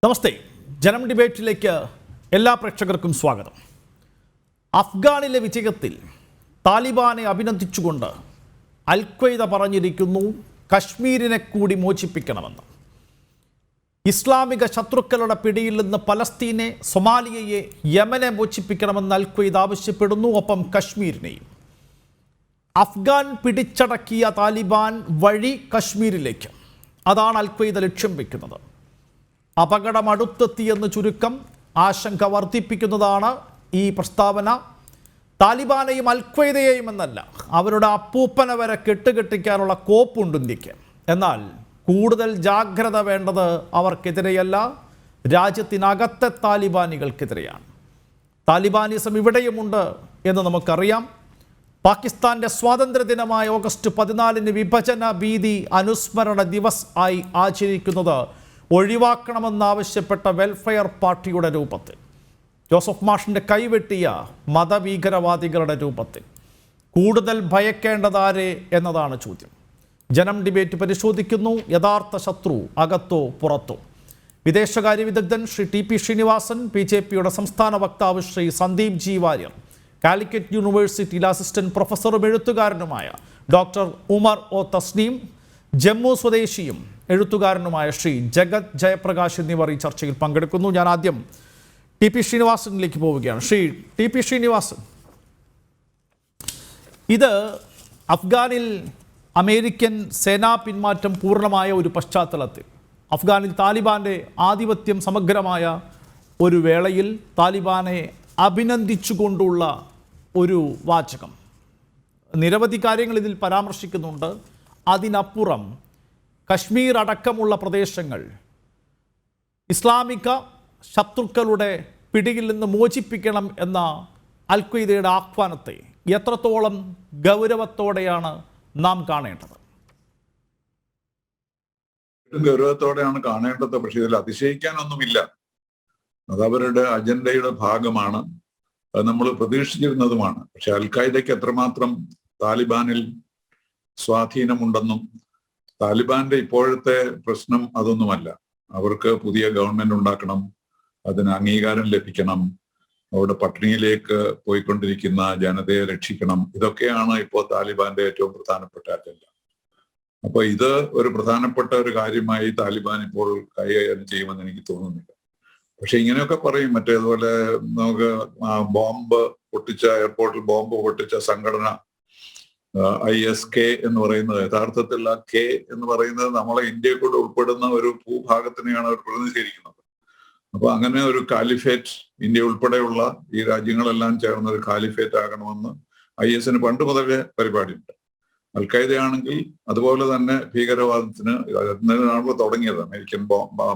നമസ്തേ. ജനം ഡിബേറ്റിലേക്ക് എല്ലാ പ്രേക്ഷകർക്കും സ്വാഗതം. അഫ്ഗാനിലെ വിജയത്തിൽ താലിബാനെ അഭിനന്ദിച്ചുകൊണ്ട് അൽ-ഖ്വയ്ദ പറഞ്ഞിരിക്കുന്നു കശ്മീരിനെ കൂടി മോചിപ്പിക്കണമെന്ന്. ഇസ്ലാമിക ശത്രുക്കളുടെ പിടിയിൽ നിന്ന് പലസ്തീനെ, സൊമാലിയയെ, യമനെ മോചിപ്പിക്കണമെന്ന് അൽ-ഖ്വയ്ദ ആവശ്യപ്പെടുന്നു. ഒപ്പം കശ്മീരിനെയും. അഫ്ഗാൻ പിടിച്ചടക്കിയ താലിബാൻ വഴി കശ്മീരിലേക്ക്, അതാണ് അൽ-ഖ്വയ്ദ ലക്ഷ്യം വയ്ക്കുന്നത്. അപകടം അടുത്തെത്തിയെന്ന് ചുരുക്കം. ആശങ്ക വർദ്ധിപ്പിക്കുന്നതാണ് ഈ പ്രസ്താവന. താലിബാനെയും അൽ-ഖ്വയ്ദയെയും എന്നല്ല, അവരുടെ അപ്പൂപ്പനെ വരെ കെട്ടുകെട്ടിക്കാനുള്ള കോപ്പുണ്ട് ഇന്ത്യക്ക്. എന്നാൽ കൂടുതൽ ജാഗ്രത വേണ്ടത് അവർക്കെതിരെയല്ല, രാജ്യത്തിനകത്തെ താലിബാനികൾക്കെതിരെയാണ്. താലിബാനിസം ഇവിടെയുമുണ്ട് എന്ന് നമുക്കറിയാം. പാകിസ്ഥാന്റെ സ്വാതന്ത്ര്യദിനമായ ഓഗസ്റ്റ് 14 വിഭജന ഭീതി അനുസ്മരണ ദിവസ് ആയി ആചരിക്കുന്നത് ഒഴിവാക്കണമെന്നാവശ്യപ്പെട്ട വെൽഫെയർ പാർട്ടിയുടെ രൂപത്തിൽ, ജോസഫ് മാഷിൻ്റെ കൈവെട്ടിയ മതഭീകരവാദികളുടെ രൂപത്തിൽ. കൂടുതൽ ഭയക്കേണ്ടതാരെ എന്നതാണ് ചോദ്യം. ജനം ഡിബേറ്റ് പരിശോധിക്കുന്നു. യഥാർത്ഥ ശത്രു അകത്തോ പുറത്തോ? വിദേശകാര്യ വിദഗ്ധൻ ശ്രീ ടി പി ശ്രീനിവാസൻ, BJPയുടെ സംസ്ഥാന വക്താവ് ശ്രീ സന്ദീപ് ജി വാര്യർ, കാലിക്കറ്റ് യൂണിവേഴ്സിറ്റിയിൽ അസിസ്റ്റന്റ് പ്രൊഫസറും എഴുത്തുകാരനുമായ ഡോക്ടർ ഉമർ ഒ തസ്നീം, ജമ്മു സ്വദേശിയും എഴുത്തുകാരനുമായ ശ്രീ ജഗത് ജയപ്രകാശ് എന്നിവർ ഈ ചർച്ചയിൽ പങ്കെടുക്കുന്നു. ഞാൻ ആദ്യം ടി പി ശ്രീനിവാസനിലേക്ക് പോവുകയാണ്. ശ്രീ ടി പി ശ്രീനിവാസൻ, ഇത് അഫ്ഗാനിൽ അമേരിക്കൻ സേനാ പിന്മാറ്റം പൂർണ്ണമായ ഒരു പശ്ചാത്തലത്തിൽ, അഫ്ഗാനിൽ താലിബാന്റെ ആധിപത്യം സമഗ്രമായ ഒരു വേളയിൽ താലിബാനെ അഭിനന്ദിച്ചുകൊണ്ടുള്ള ഒരു വാചകം. നിരവധി കാര്യങ്ങൾ ഇതിൽ പരാമർശിക്കുന്നുണ്ട്. അതിനപ്പുറം കശ്മീർ അടക്കമുള്ള പ്രദേശങ്ങൾ ഇസ്ലാമിക ശത്രുക്കളുടെ പിടിയിൽ നിന്ന് മോചിപ്പിക്കണം എന്ന അൽ-ഖ്വയ്ദയുടെ ആഹ്വാനത്തെ എത്രത്തോളം ഗൗരവത്തോടെയാണ് നാം കാണേണ്ടത്? ഗൗരവത്തോടെയാണ് കാണേണ്ടത്. പക്ഷെ ഇതിൽ അതിശയിക്കാനൊന്നുമില്ല. അത് അവരുടെ അജണ്ടയുടെ ഭാഗമാണ്. അത് നമ്മൾ പ്രതീക്ഷിച്ചിരുന്നതുമാണ്. പക്ഷെ അൽ-ഖ്വയ്ദയ്ക്ക് എത്രമാത്രം താലിബാനിൽ സ്വാധീനമുണ്ടെന്നും, താലിബാന്റെ ഇപ്പോഴത്തെ പ്രശ്നം അതൊന്നുമല്ല. അവർക്ക് പുതിയ ഗവൺമെന്റ് ഉണ്ടാക്കണം, അതിന് അംഗീകാരം ലഭിക്കണം, അവിടെ പട്ടിണിയിലേക്ക് പോയിക്കൊണ്ടിരിക്കുന്ന ജനതയെ രക്ഷിക്കണം. ഇതൊക്കെയാണ് ഇപ്പോൾ താലിബാന്റെ ഏറ്റവും പ്രധാനപ്പെട്ട അജണ്ട. അപ്പൊ ഇത് ഒരു പ്രധാനപ്പെട്ട ഒരു കാര്യമായി താലിബാൻ ഇപ്പോൾ കൈകാര്യം ചെയ്യുമെന്ന് എനിക്ക് തോന്നുന്നില്ല. പക്ഷെ ഇങ്ങനെയൊക്കെ പറയും. മറ്റേതുപോലെ നമുക്ക് ബോംബ് പൊട്ടിച്ച, എയർപോർട്ടിൽ ബോംബ് പൊട്ടിച്ച സംഘടന ISK എന്ന് പറയുന്നത്, യഥാർത്ഥത്തിൽ ആ കെ എന്ന് പറയുന്നത് നമ്മളെ ഇന്ത്യയെ കൂടെ ഉൾപ്പെടുന്ന ഒരു ഭൂഭാഗത്തിനെയാണ് അവർ പ്രതിനിധീകരിക്കുന്നത്. അപ്പൊ അങ്ങനെ ഒരു കാലിഫേറ്റ്, ഇന്ത്യ ഉൾപ്പെടെയുള്ള ഈ രാജ്യങ്ങളെല്ലാം ചേർന്ന ഒരു കാലിഫേറ്റ് ആകണമെന്ന് IS പണ്ട് മുതലേ പരിപാടിയുണ്ട്. അൽ-ഖ്വയ്ദയാണെങ്കിൽ അതുപോലെ തന്നെ ഭീകരവാദത്തിന് അതിനാണല്ലോ തുടങ്ങിയത്. അമേരിക്കൻ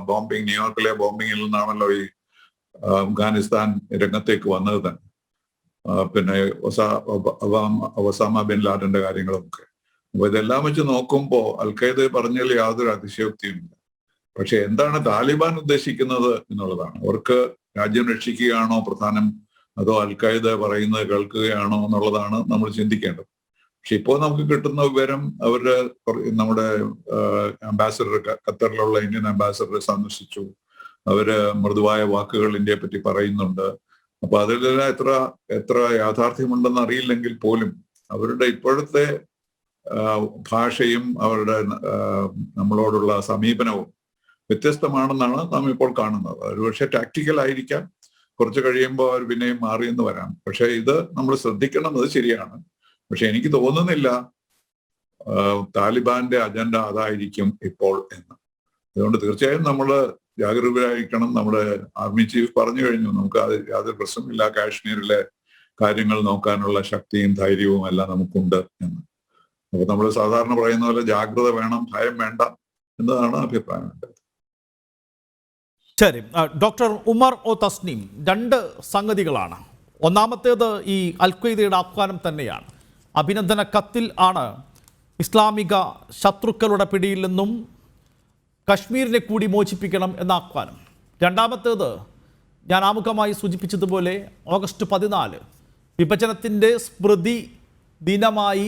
ബോംബിംഗ്, ന്യൂയോർക്കിലെ ബോംബിങ്ങിൽ നിന്നാണല്ലോ ഈ അഫ്ഗാനിസ്ഥാൻ രംഗത്തേക്ക് വന്നത് തന്നെ. പിന്നെ ഒസാമ ബിൻ ലാഡന്റെ കാര്യങ്ങളൊക്കെ. അപ്പൊ ഇതെല്ലാം വെച്ച് നോക്കുമ്പോൾ അൽ-ഖ്വയ്ദ പറഞ്ഞതിൽ യാതൊരു അതിശയോക്തിയുമില്ല. പക്ഷെ എന്താണ് താലിബാൻ ഉദ്ദേശിക്കുന്നത് എന്നുള്ളതാണ്. അവർക്ക് രാജ്യം രക്ഷിക്കുകയാണോ പ്രധാനം, അതോ അൽ-ഖ്വയ്ദ പറയുന്നത് കേൾക്കുകയാണോ എന്നുള്ളതാണ് നമ്മൾ ചിന്തിക്കേണ്ടത്. പക്ഷെ ഇപ്പോൾ നമുക്ക് കിട്ടുന്ന വിവരം, അവരുടെ നമ്മുടെ അംബാസഡർ, ഖത്തറിലുള്ള ഇന്ത്യൻ അംബാസഡർ സന്ദർശിച്ചു. അവര് മൃദുവായ വാക്കുകൾ ഇന്ത്യയെ പറ്റി പറയുന്നുണ്ട്. അപ്പൊ അതിലെല്ലാം എത്ര യാഥാർത്ഥ്യമുണ്ടെന്ന് അറിയില്ലെങ്കിൽ പോലും അവരുടെ ഇപ്പോഴത്തെ ഭാഷയും അവരുടെ നമ്മളോടുള്ള സമീപനവും വ്യത്യസ്തമാണെന്നാണ് നാം ഇപ്പോൾ കാണുന്നത്. ഒരുപക്ഷെ ടാക്ടിക്കൽ ആയിരിക്കാം, കുറച്ച് കഴിയുമ്പോൾ അവർ പിന്നെയും മാറിയെന്ന് വരാം. പക്ഷെ ഇത് നമ്മൾ ശ്രദ്ധിക്കണം, അത് ശരിയാണ്. പക്ഷെ എനിക്ക് തോന്നുന്നില്ല താലിബാന്റെ അജണ്ട അതായിരിക്കും ഇപ്പോൾ എന്ന്. അതുകൊണ്ട് തീർച്ചയായും നമ്മൾ ജാഗരൂകരായിരിക്കണം. നമ്മുടെ ആർമി ചീഫ് പറഞ്ഞു കഴിഞ്ഞു, നമുക്ക് അത് യാതൊരു പ്രശ്നമില്ല, കാശ്മീരിലെ കാര്യങ്ങൾ നോക്കാനുള്ള ശക്തിയും ധൈര്യവും എല്ലാം നമുക്കുണ്ട് എന്ന്. അപ്പൊ നമ്മൾ സാധാരണ പറയുന്ന പോലെ ജാഗ്രത വേണം, ഭയം വേണ്ട എന്നതാണ് അഭിപ്രായം. ശരി, ഡോക്ടർ ഉമർ ഒ തസ്നീം, രണ്ട് സംഗതികളാണ്. ഒന്നാമത്തേത് ഈ അൽ-ഖ്വയ്ദയുടെ ആഹ്വാനം തന്നെയാണ്. അഭിനന്ദന കത്തിൽ ആണ് ഇസ്ലാമിക ശത്രുക്കളുടെ പിടിയിൽ നിന്നും കശ്മീരിനെ കൂടി മോചിപ്പിക്കണം എന്ന ആഹ്വാനം. രണ്ടാമത്തേത് ഞാൻ ആമുഖമായി സൂചിപ്പിച്ചതുപോലെ ഓഗസ്റ്റ് 14 വിഭജനത്തിൻ്റെ സ്മൃതി ദിനമായി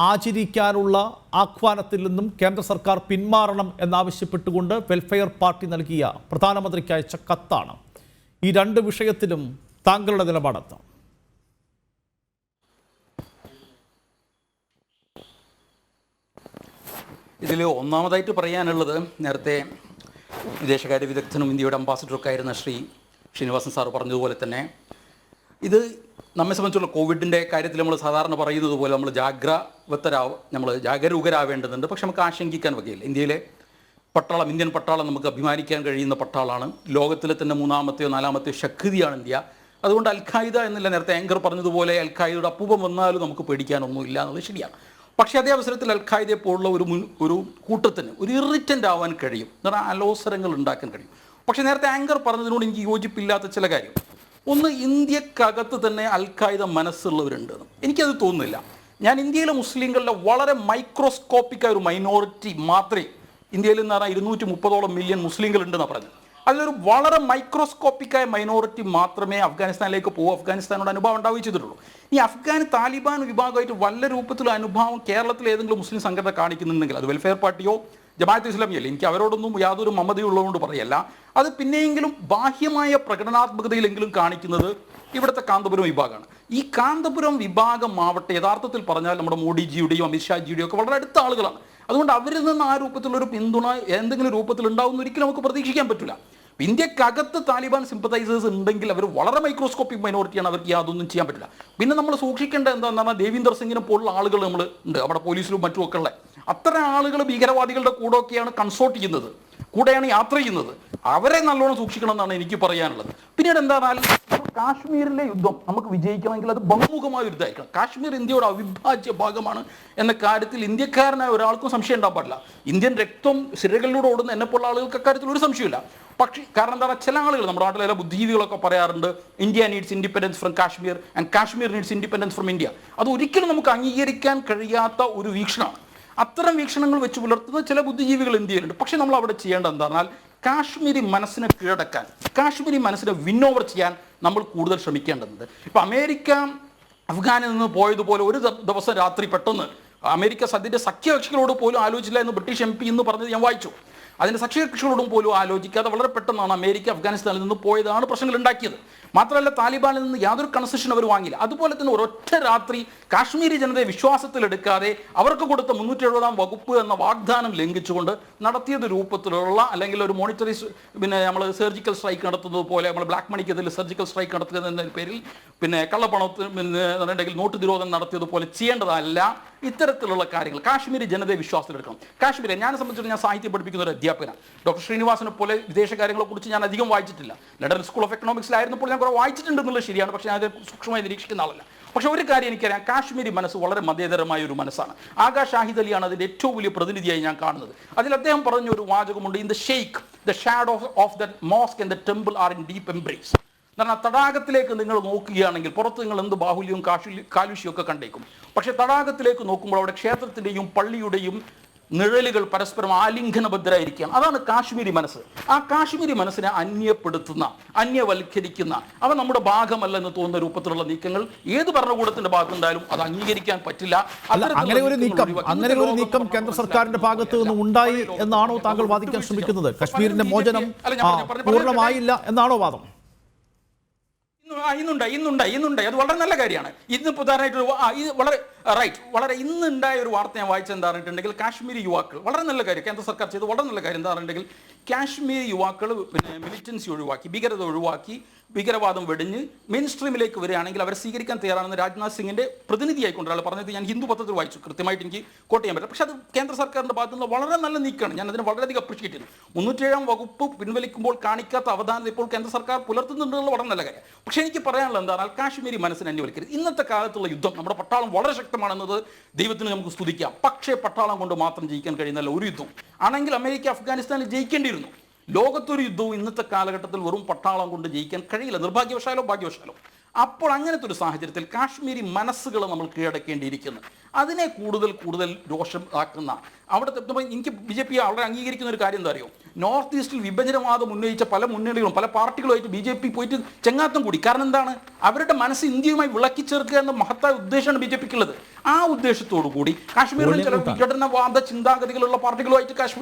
ആചരിക്കാനുള്ള ആഹ്വാനത്തിൽ നിന്നും കേന്ദ്ര സർക്കാർ പിന്മാറണം എന്നാവശ്യപ്പെട്ടുകൊണ്ട് വെൽഫെയർ പാർട്ടി നൽകിയ പ്രധാനമന്ത്രിക്ക് അയച്ച കത്താണ്. ഈ രണ്ട് വിഷയത്തിലും താങ്കളുടെ നിലപാടെന്താണ്? ഇതിൽ ഒന്നാമതായിട്ട് പറയാനുള്ളത്, നേരത്തെ വിദേശകാര്യ വിദഗ്ധനും ഇന്ത്യയുടെ അംബാസിഡറൊക്കെ ആയിരുന്ന ശ്രീ ശ്രീനിവാസൻ സാർ പറഞ്ഞതുപോലെ തന്നെ ഇത് നമ്മെ സംബന്ധിച്ചുള്ള കോവിഡിൻ്റെ കാര്യത്തിൽ നമ്മൾ സാധാരണ പറയുന്നത് പോലെ നമ്മൾ ജാഗരൂകരാവേണ്ടതുണ്ട്. പക്ഷെ നമുക്ക് ആശങ്കിക്കാൻ വകയില്ല. ഇന്ത്യയിലെ പട്ടാളം, ഇന്ത്യൻ പട്ടാളം നമുക്ക് അഭിമാനിക്കാൻ കഴിയുന്ന പട്ടാളമാണ്. ലോകത്തിലെ തന്നെ 3-ാമത്തെയോ 4-ാമത്തെയോ ശക്തിയാണ് ഇന്ത്യ. അതുകൊണ്ട് അൽ-ഖായിദ എന്നില്ല, നേരത്തെ ആങ്കർ പറഞ്ഞതുപോലെ അൽ-ഖായിദയുടെ അപ്പൂപം വന്നാലും നമുക്ക് പേടിക്കാനൊന്നുമില്ല എന്നുള്ളത് ശരിയാണ്. പക്ഷേ അതേ അവസരത്തിൽ അൽ-ഖായിദയെ പോലുള്ള ഒരു കൂട്ടത്തിന് ഒരു ഇറിറ്റൻ്റ് ആവാൻ കഴിയും, എന്ന് പറഞ്ഞാൽ അലോസരങ്ങൾ ഉണ്ടാക്കാൻ കഴിയും. പക്ഷേ നേരത്തെ ആങ്കർ പറഞ്ഞതിനോട് എനിക്ക് യോജിപ്പില്ലാത്ത ചില കാര്യം, ഒന്ന്, ഇന്ത്യക്കകത്ത് തന്നെ അൽ-ഖായിദ മനസ്സുള്ളവരുണ്ടെന്ന് എനിക്കത് തോന്നുന്നില്ല. ഞാൻ ഇന്ത്യയിലെ മുസ്ലിങ്ങളുടെ വളരെ മൈക്രോസ്കോപ്പിക്കായ ഒരു മൈനോറിറ്റി മാത്രമേ, ഇന്ത്യയിൽ എന്ന് പറഞ്ഞാൽ 230ഓളം മില്യൺ മുസ്ലിങ്ങളുണ്ടെന്നാണ് പറഞ്ഞത്, അതിലൊരു വളരെ മൈക്രോസ്കോപ്പിക്കായ മൈനോറിറ്റി മാത്രമേ അഫ്ഗാനിസ്ഥാനിലേക്ക് പോകും, അഫ്ഗാനിസ്ഥാനോട് അനുഭവം ഉണ്ടാവുകയും ചെയ്തിട്ടുള്ളൂ. ഈ താലിബാൻ വിഭാഗമായിട്ട് വല്ല രൂപത്തിലുള്ള അനുഭവം കേരളത്തിൽ ഏതെങ്കിലും മുസ്ലിം സംഘടന കാണിക്കുന്നുണ്ടെങ്കിൽ അത് വെൽഫെയർ പാർട്ടിയോ ജമാഅത്ത് ഇസ്ലാമിയല്ല, എനിക്ക് അവരോടൊന്നും യാതൊരു മമതയുള്ളതുകൊണ്ട് പറയല്ല, അത് പിന്നെയെങ്കിലും ബാഹ്യമായ പ്രകടനാത്മകതയിലെങ്കിലും കാണിക്കുന്നത് ഇവിടുത്തെ കാന്തപുരം വിഭാഗമാണ്. ഈ കാന്തപുരം വിഭാഗം ആവട്ടെ, യഥാർത്ഥത്തിൽ പറഞ്ഞാൽ നമ്മുടെ മോഡിജിയുടെയും അമിത്ഷാജിയുടെയും ഒക്കെ വളരെ അടുത്ത ആളുകളാണ്. അതുകൊണ്ട് അവരിൽ നിന്ന് ആ രൂപത്തിലുള്ളൊരു പിന്തുണ എന്തെങ്കിലും രൂപത്തിൽ ഉണ്ടാവുമെന്ന് ഒരിക്കലും നമുക്ക് പ്രതീക്ഷിക്കാൻ പറ്റില്ല. ഇന്ത്യക്കകത്ത് താലിബാൻ സിമ്പത്തൈസേഴ്സ് ഉണ്ടെങ്കിൽ അവർ വളരെ മൈക്രോസ്കോപ്പിക് മൈനോറിറ്റിയാണ്, അവർക്ക് യാതൊന്നും ചെയ്യാൻ പറ്റില്ല. പിന്നെ നമ്മൾ സൂക്ഷിക്കേണ്ട എന്താണെന്ന് പറഞ്ഞാൽ, ദേവീന്ദർ സിംഗിനെ പോലുള്ള ആളുകൾ നമ്മൾ ഉണ്ട്, നമ്മുടെ പോലീസിലും മറ്റുമൊക്കെ ഉള്ള അത്തരം ആളുകൾ ഭീകരവാദികളുടെ കൂടെയൊക്കെയാണ് കൺസോർട്ട് ചെയ്യുന്നത്, കൂടെയാണ് യാത്ര ചെയ്യുന്നത്. അവരെ നല്ലോണം സൂക്ഷിക്കണം എന്നാണ് എനിക്ക് പറയാനുള്ളത്. പിന്നീട് എന്താണെന്നാൽ, കാശ്മീരിലെ യുദ്ധം നമുക്ക് വിജയിക്കണമെങ്കിൽ അത് ബഹുമുഖമായ യുദ്ധമായിരിക്കണം. കാശ്മീർ ഇന്ത്യയുടെ അവിഭാജ്യ ഭാഗമാണ് എന്ന കാര്യത്തിൽ ഇന്ത്യക്കാരനായ ഒരാൾക്കും സംശയം ഉണ്ടാകാൻ പാടില്ല. ഇന്ത്യൻ രക്തം സിരകളിലൂടെ ഓടുന്ന എന്നെപ്പോലുള്ള ആളുകൾക്ക് അക്കാര്യത്തിൽ ഒരു സംശയമില്ല. പക്ഷേ കാരണം എന്താ പറയുക, ചില ആളുകൾ നമ്മുടെ നാട്ടിലെ ബുദ്ധിജീവികളൊക്കെ പറയാറുണ്ട്, India needs independence from Kashmir and Kashmir needs independence from India. അത് ഒരിക്കലും നമുക്ക് അംഗീകരിക്കാൻ കഴിയാത്ത ഒരു വീക്ഷണമാണ്. അത്തരം വീക്ഷണങ്ങൾ വെച്ച് പുലർത്തുന്ന ചില ബുദ്ധിജീവികൾ ഇന്ത്യയിലുണ്ട്. പക്ഷേ നമ്മൾ അവിടെ ചെയ്യേണ്ടത് എന്താ പറഞ്ഞാൽ, കാശ്മീരി മനസ്സിനെ കീഴടക്കാൻ, കാശ്മീരി മനസ്സിനെ വിൻ ഓവർ ചെയ്യാൻ നമ്മൾ കൂടുതൽ ശ്രമിക്കേണ്ടതുണ്ട്. ഇപ്പം അമേരിക്ക അഫ്ഗാനിൽ നിന്ന് പോയതുപോലെ ഒരു ദിവസം രാത്രി പെട്ടെന്ന് അമേരിക്ക അതിൻ്റെ സഖ്യകക്ഷികളോട് പോലും ആലോചിച്ചില്ല എന്ന് ബ്രിട്ടീഷ് MP എന്ന് പറഞ്ഞത് ഞാൻ വായിച്ചു. അതിൻ്റെ സഖ്യകക്ഷികളോടും പോലും ആലോചിക്കാതെ വളരെ പെട്ടെന്നാണ് അമേരിക്ക അഫ്ഗാനിസ്ഥാനിൽ നിന്ന് പോയതാണ് പ്രശ്നങ്ങൾ ഉണ്ടാക്കിയത്. മാത്രമല്ല, താലിബാനിൽ നിന്ന് യാതൊരു കൺസെഷൻ അവർ വാങ്ങിയില്ല. അതുപോലെ തന്നെ ഒരൊറ്റ രാത്രി കാശ്മീരി ജനതയെ വിശ്വാസത്തിലെടുക്കാതെ അവർക്ക് കൊടുത്ത 370-ാം വകുപ്പ് എന്ന വാഗ്ദാനം ലംഘിച്ചുകൊണ്ട് നടത്തിയത് രൂപത്തിലുള്ള, അല്ലെങ്കിൽ ഒരു മോണിറ്ററി നമ്മൾ സർജിക്കൽ സ്ട്രൈക്ക് നടത്തുന്നത് പോലെ, നമ്മൾ ബ്ലാക്ക് മണിക്കെതിരെ സർജിക്കൽ സ്ട്രൈക്ക് നടത്തുക എന്ന പേരിൽ കള്ളപ്പണത്തിൽ നോട്ട് നിരോധനം നടത്തിയതുപോലെ ചെയ്യേണ്ടതല്ല ഇത്തരത്തിലുള്ള കാര്യങ്ങൾ. കാശ്മീരി ജനതയെ വിശ്വാസത്തിലെടുക്കണം. കാശ്മീരെ ഞാൻ സംബന്ധിച്ചിടത്തോളം, ഞാൻ സാഹിത്യം പഠിപ്പിക്കുന്ന ഒരു അധ്യാപകനാണ്. ഡോക്ടർ ശ്രീനിവാസനെ പോലെ വിദേശകാര്യങ്ങളെക്കുറിച്ച് ഞാൻ അധികം വായിച്ചിട്ടില്ല. ലണ്ടൻ സ്കൂൾ ഓഫ് എക്കണോമിക്സിലായിരുന്നപ്പോൾ ഞാൻ കുറെ വായിച്ചിട്ടുണ്ടെന്നുള്ളത് ശരിയാണ്, പക്ഷേ ഞാൻ അത് സൂക്ഷ്മമായി നിരീക്ഷിക്കുന്ന ആളല്ല. പക്ഷെ ഒരു കാര്യം എനിക്കറിയാം, കാശ്മീരി മനസ്സ് വളരെ മതേതരമായ ഒരു മനസ്സാണ്. ആകാ ഷാഹിദ് അലിയാണ് അതിൻ്റെ ഏറ്റവും വലിയ പ്രതിനിധിയായി ഞാൻ കാണുന്നത്. അതിൽ അദ്ദേഹം പറഞ്ഞ ഒരു വാചകമുണ്ട്, in the shade the shadow of the mosque and the temple are in deep embrace. എന്നാൽ തടാകത്തിലേക്ക് നിങ്ങൾ നോക്കുകയാണെങ്കിൽ പുറത്ത് നിങ്ങൾ എന്ത് ബാഹുല്യവും കാലുഷ്യവും ഒക്കെ കണ്ടേക്കും. പക്ഷെ തടാകത്തിലേക്ക് നോക്കുമ്പോൾ അവിടെ ക്ഷേത്രത്തിൻ്റെയും പള്ളിയുടെയും നിഴലുകൾ പരസ്പരം ആലിംഗനബദ്ധരായിരിക്കുകയാണ്. അതാണ് കാശ്മീരി മനസ്സ്. ആ കാശ്മീരി മനസ്സിനെ അന്യപ്പെടുത്തുന്ന, അന്യവൽക്കരിക്കുന്ന, അവ നമ്മുടെ ഭാഗമല്ല എന്ന് തോന്നുന്ന രൂപത്തിലുള്ള നീക്കങ്ങൾ ഏത് ഭരണകൂടത്തിന്റെ ഭാഗത്തുണ്ടായാലും അത് അംഗീകരിക്കാൻ പറ്റില്ല. അങ്ങനെ ഒരു നീക്കം കേന്ദ്ര സർക്കാരിന്റെ ഭാഗത്ത് നിന്ന് ഉണ്ടായി എന്നാണോ താങ്കൾ വാദിക്കാൻ ശ്രമിക്കുന്നത്? കശ്മീരിന്റെ മോചനം പൂർണ്ണമായില്ല എന്നാണോ വാദം? ഇന്നുണ്ടായി. അത് വളരെ നല്ല കാര്യമാണ്. ഇന്ന് പ്രധാനമായിട്ട് വളരെ ഇന്നുണ്ടായ ഒരു വാർത്ത ഞാൻ വായിച്ചത് എന്താ പറഞ്ഞിട്ടുണ്ടെങ്കിൽ, കാശ്മീരി യുവാക്കൾ, വളരെ നല്ല കാര്യം കേന്ദ്ര സർക്കാർ ചെയ്ത് വളരെ നല്ല കാര്യം എന്താ പറഞ്ഞിട്ടുണ്ടെങ്കിൽ, കാശ്മീരി യുവാക്കൾ മിലിറ്റൻസി ഒഴിവാക്കി, ഭീകരത ഒഴിവാക്കി, ഭീകരവാദം വെടിഞ്ഞ് മെയിൻ സ്ട്രീമിലേക്ക് വരികയാണെങ്കിൽ അവരെ സ്വീകരിക്കാൻ തയ്യാറാണെന്ന് രാജ്നാഥ് സിംഗിന്റെ പ്രതിനിധിയായിക്കൊണ്ട് ഒരാൾ പറഞ്ഞത് ഞാൻ ഹിന്ദു പത്രത്തിൽ വായിച്ചു. കൃത്യമായിട്ട് എനിക്ക് കോട്ട് ചെയ്യാൻ പറ്റില്ല. പക്ഷേ അത് കേന്ദ്ര സർക്കാരിന്റെ ഭാഗത്തു നിന്ന് വളരെ നല്ല നീക്കമാണ്. ഞാൻ അതിനെ വളരെയധികം അപ്രീഷിയേറ്റ് ചെയ്യുന്നു. 307-ാം വകുപ്പ് പിൻവലിക്കുമ്പോൾ കാണിക്കാത്ത അവധാനത ഇപ്പോൾ കേന്ദ്ര സർക്കാർ പുലർത്തുന്നുണ്ടെന്നുള്ള വളരെ നല്ല കാര്യം. പക്ഷേ എനിക്ക് പറയാനുള്ളത് എന്താണെന്നാൽ, കാശ്മീരി മനസ്സിനെ അന്യവൽക്കരുത്. ഇന്നത്തെ കാലത്തുള്ള യുദ്ധം, നമ്മുടെ പട്ടാളം വളരെ ശക്തമാണെന്നത് ദൈവത്തിന് നമുക്ക് സ്തുതിക്കാം. പക്ഷേ പട്ടാളം കൊണ്ട് മാത്രം ജയിക്കാൻ കഴിയുന്നല്ല ഒരു യുദ്ധം. ആണെങ്കിൽ അമേരിക്ക അഫ്ഗാനിസ്ഥാനിൽ ജയിക്കേണ്ടിയിരുന്നു. ലോകത്തൊരു യുദ്ധവും ഇന്നത്തെ കാലഘട്ടത്തിൽ വെറും പട്ടാളം കൊണ്ട് ജയിക്കാൻ കഴിയില്ല, നിർഭാഗ്യവശാലോ ഭാഗ്യവശാലോ. അപ്പോൾ അങ്ങനത്തെ ഒരു സാഹചര്യത്തിൽ കാശ്മീരി മനസ്സുകൾ നമ്മൾ കീഴടക്കേണ്ടിയിരിക്കുന്നു. അതിനെ കൂടുതൽ രോഷം ആക്കുന്ന, അവിടുത്തെ എനിക്ക് BJP വളരെ അംഗീകരിക്കുന്ന ഒരു കാര്യം എന്താ അറിയോ, നോർത്ത് ഈസ്റ്റിൽ വിഭജനവാദം ഉന്നയിച്ച പല മുന്നണികളും പല പാർട്ടികളുമായിട്ട് BJP പോയിട്ട് ചെങ്ങാത്തം കൂടി. കാരണം എന്താണ്? അവരുടെ മനസ്സ് ഇന്ത്യയുമായി വിളക്കി ചേർക്കുക എന്ന മഹത്തായ ഉദ്ദേശമാണ് BJPക്ക് ഉള്ളത്. ആ ഉദ്ദേശത്തോടു കൂടി കാശ്മീരിൽ ചില വിഘടനവാദ ചിന്താഗതികളുള്ള പാർട്ടികളുമായിട്ട്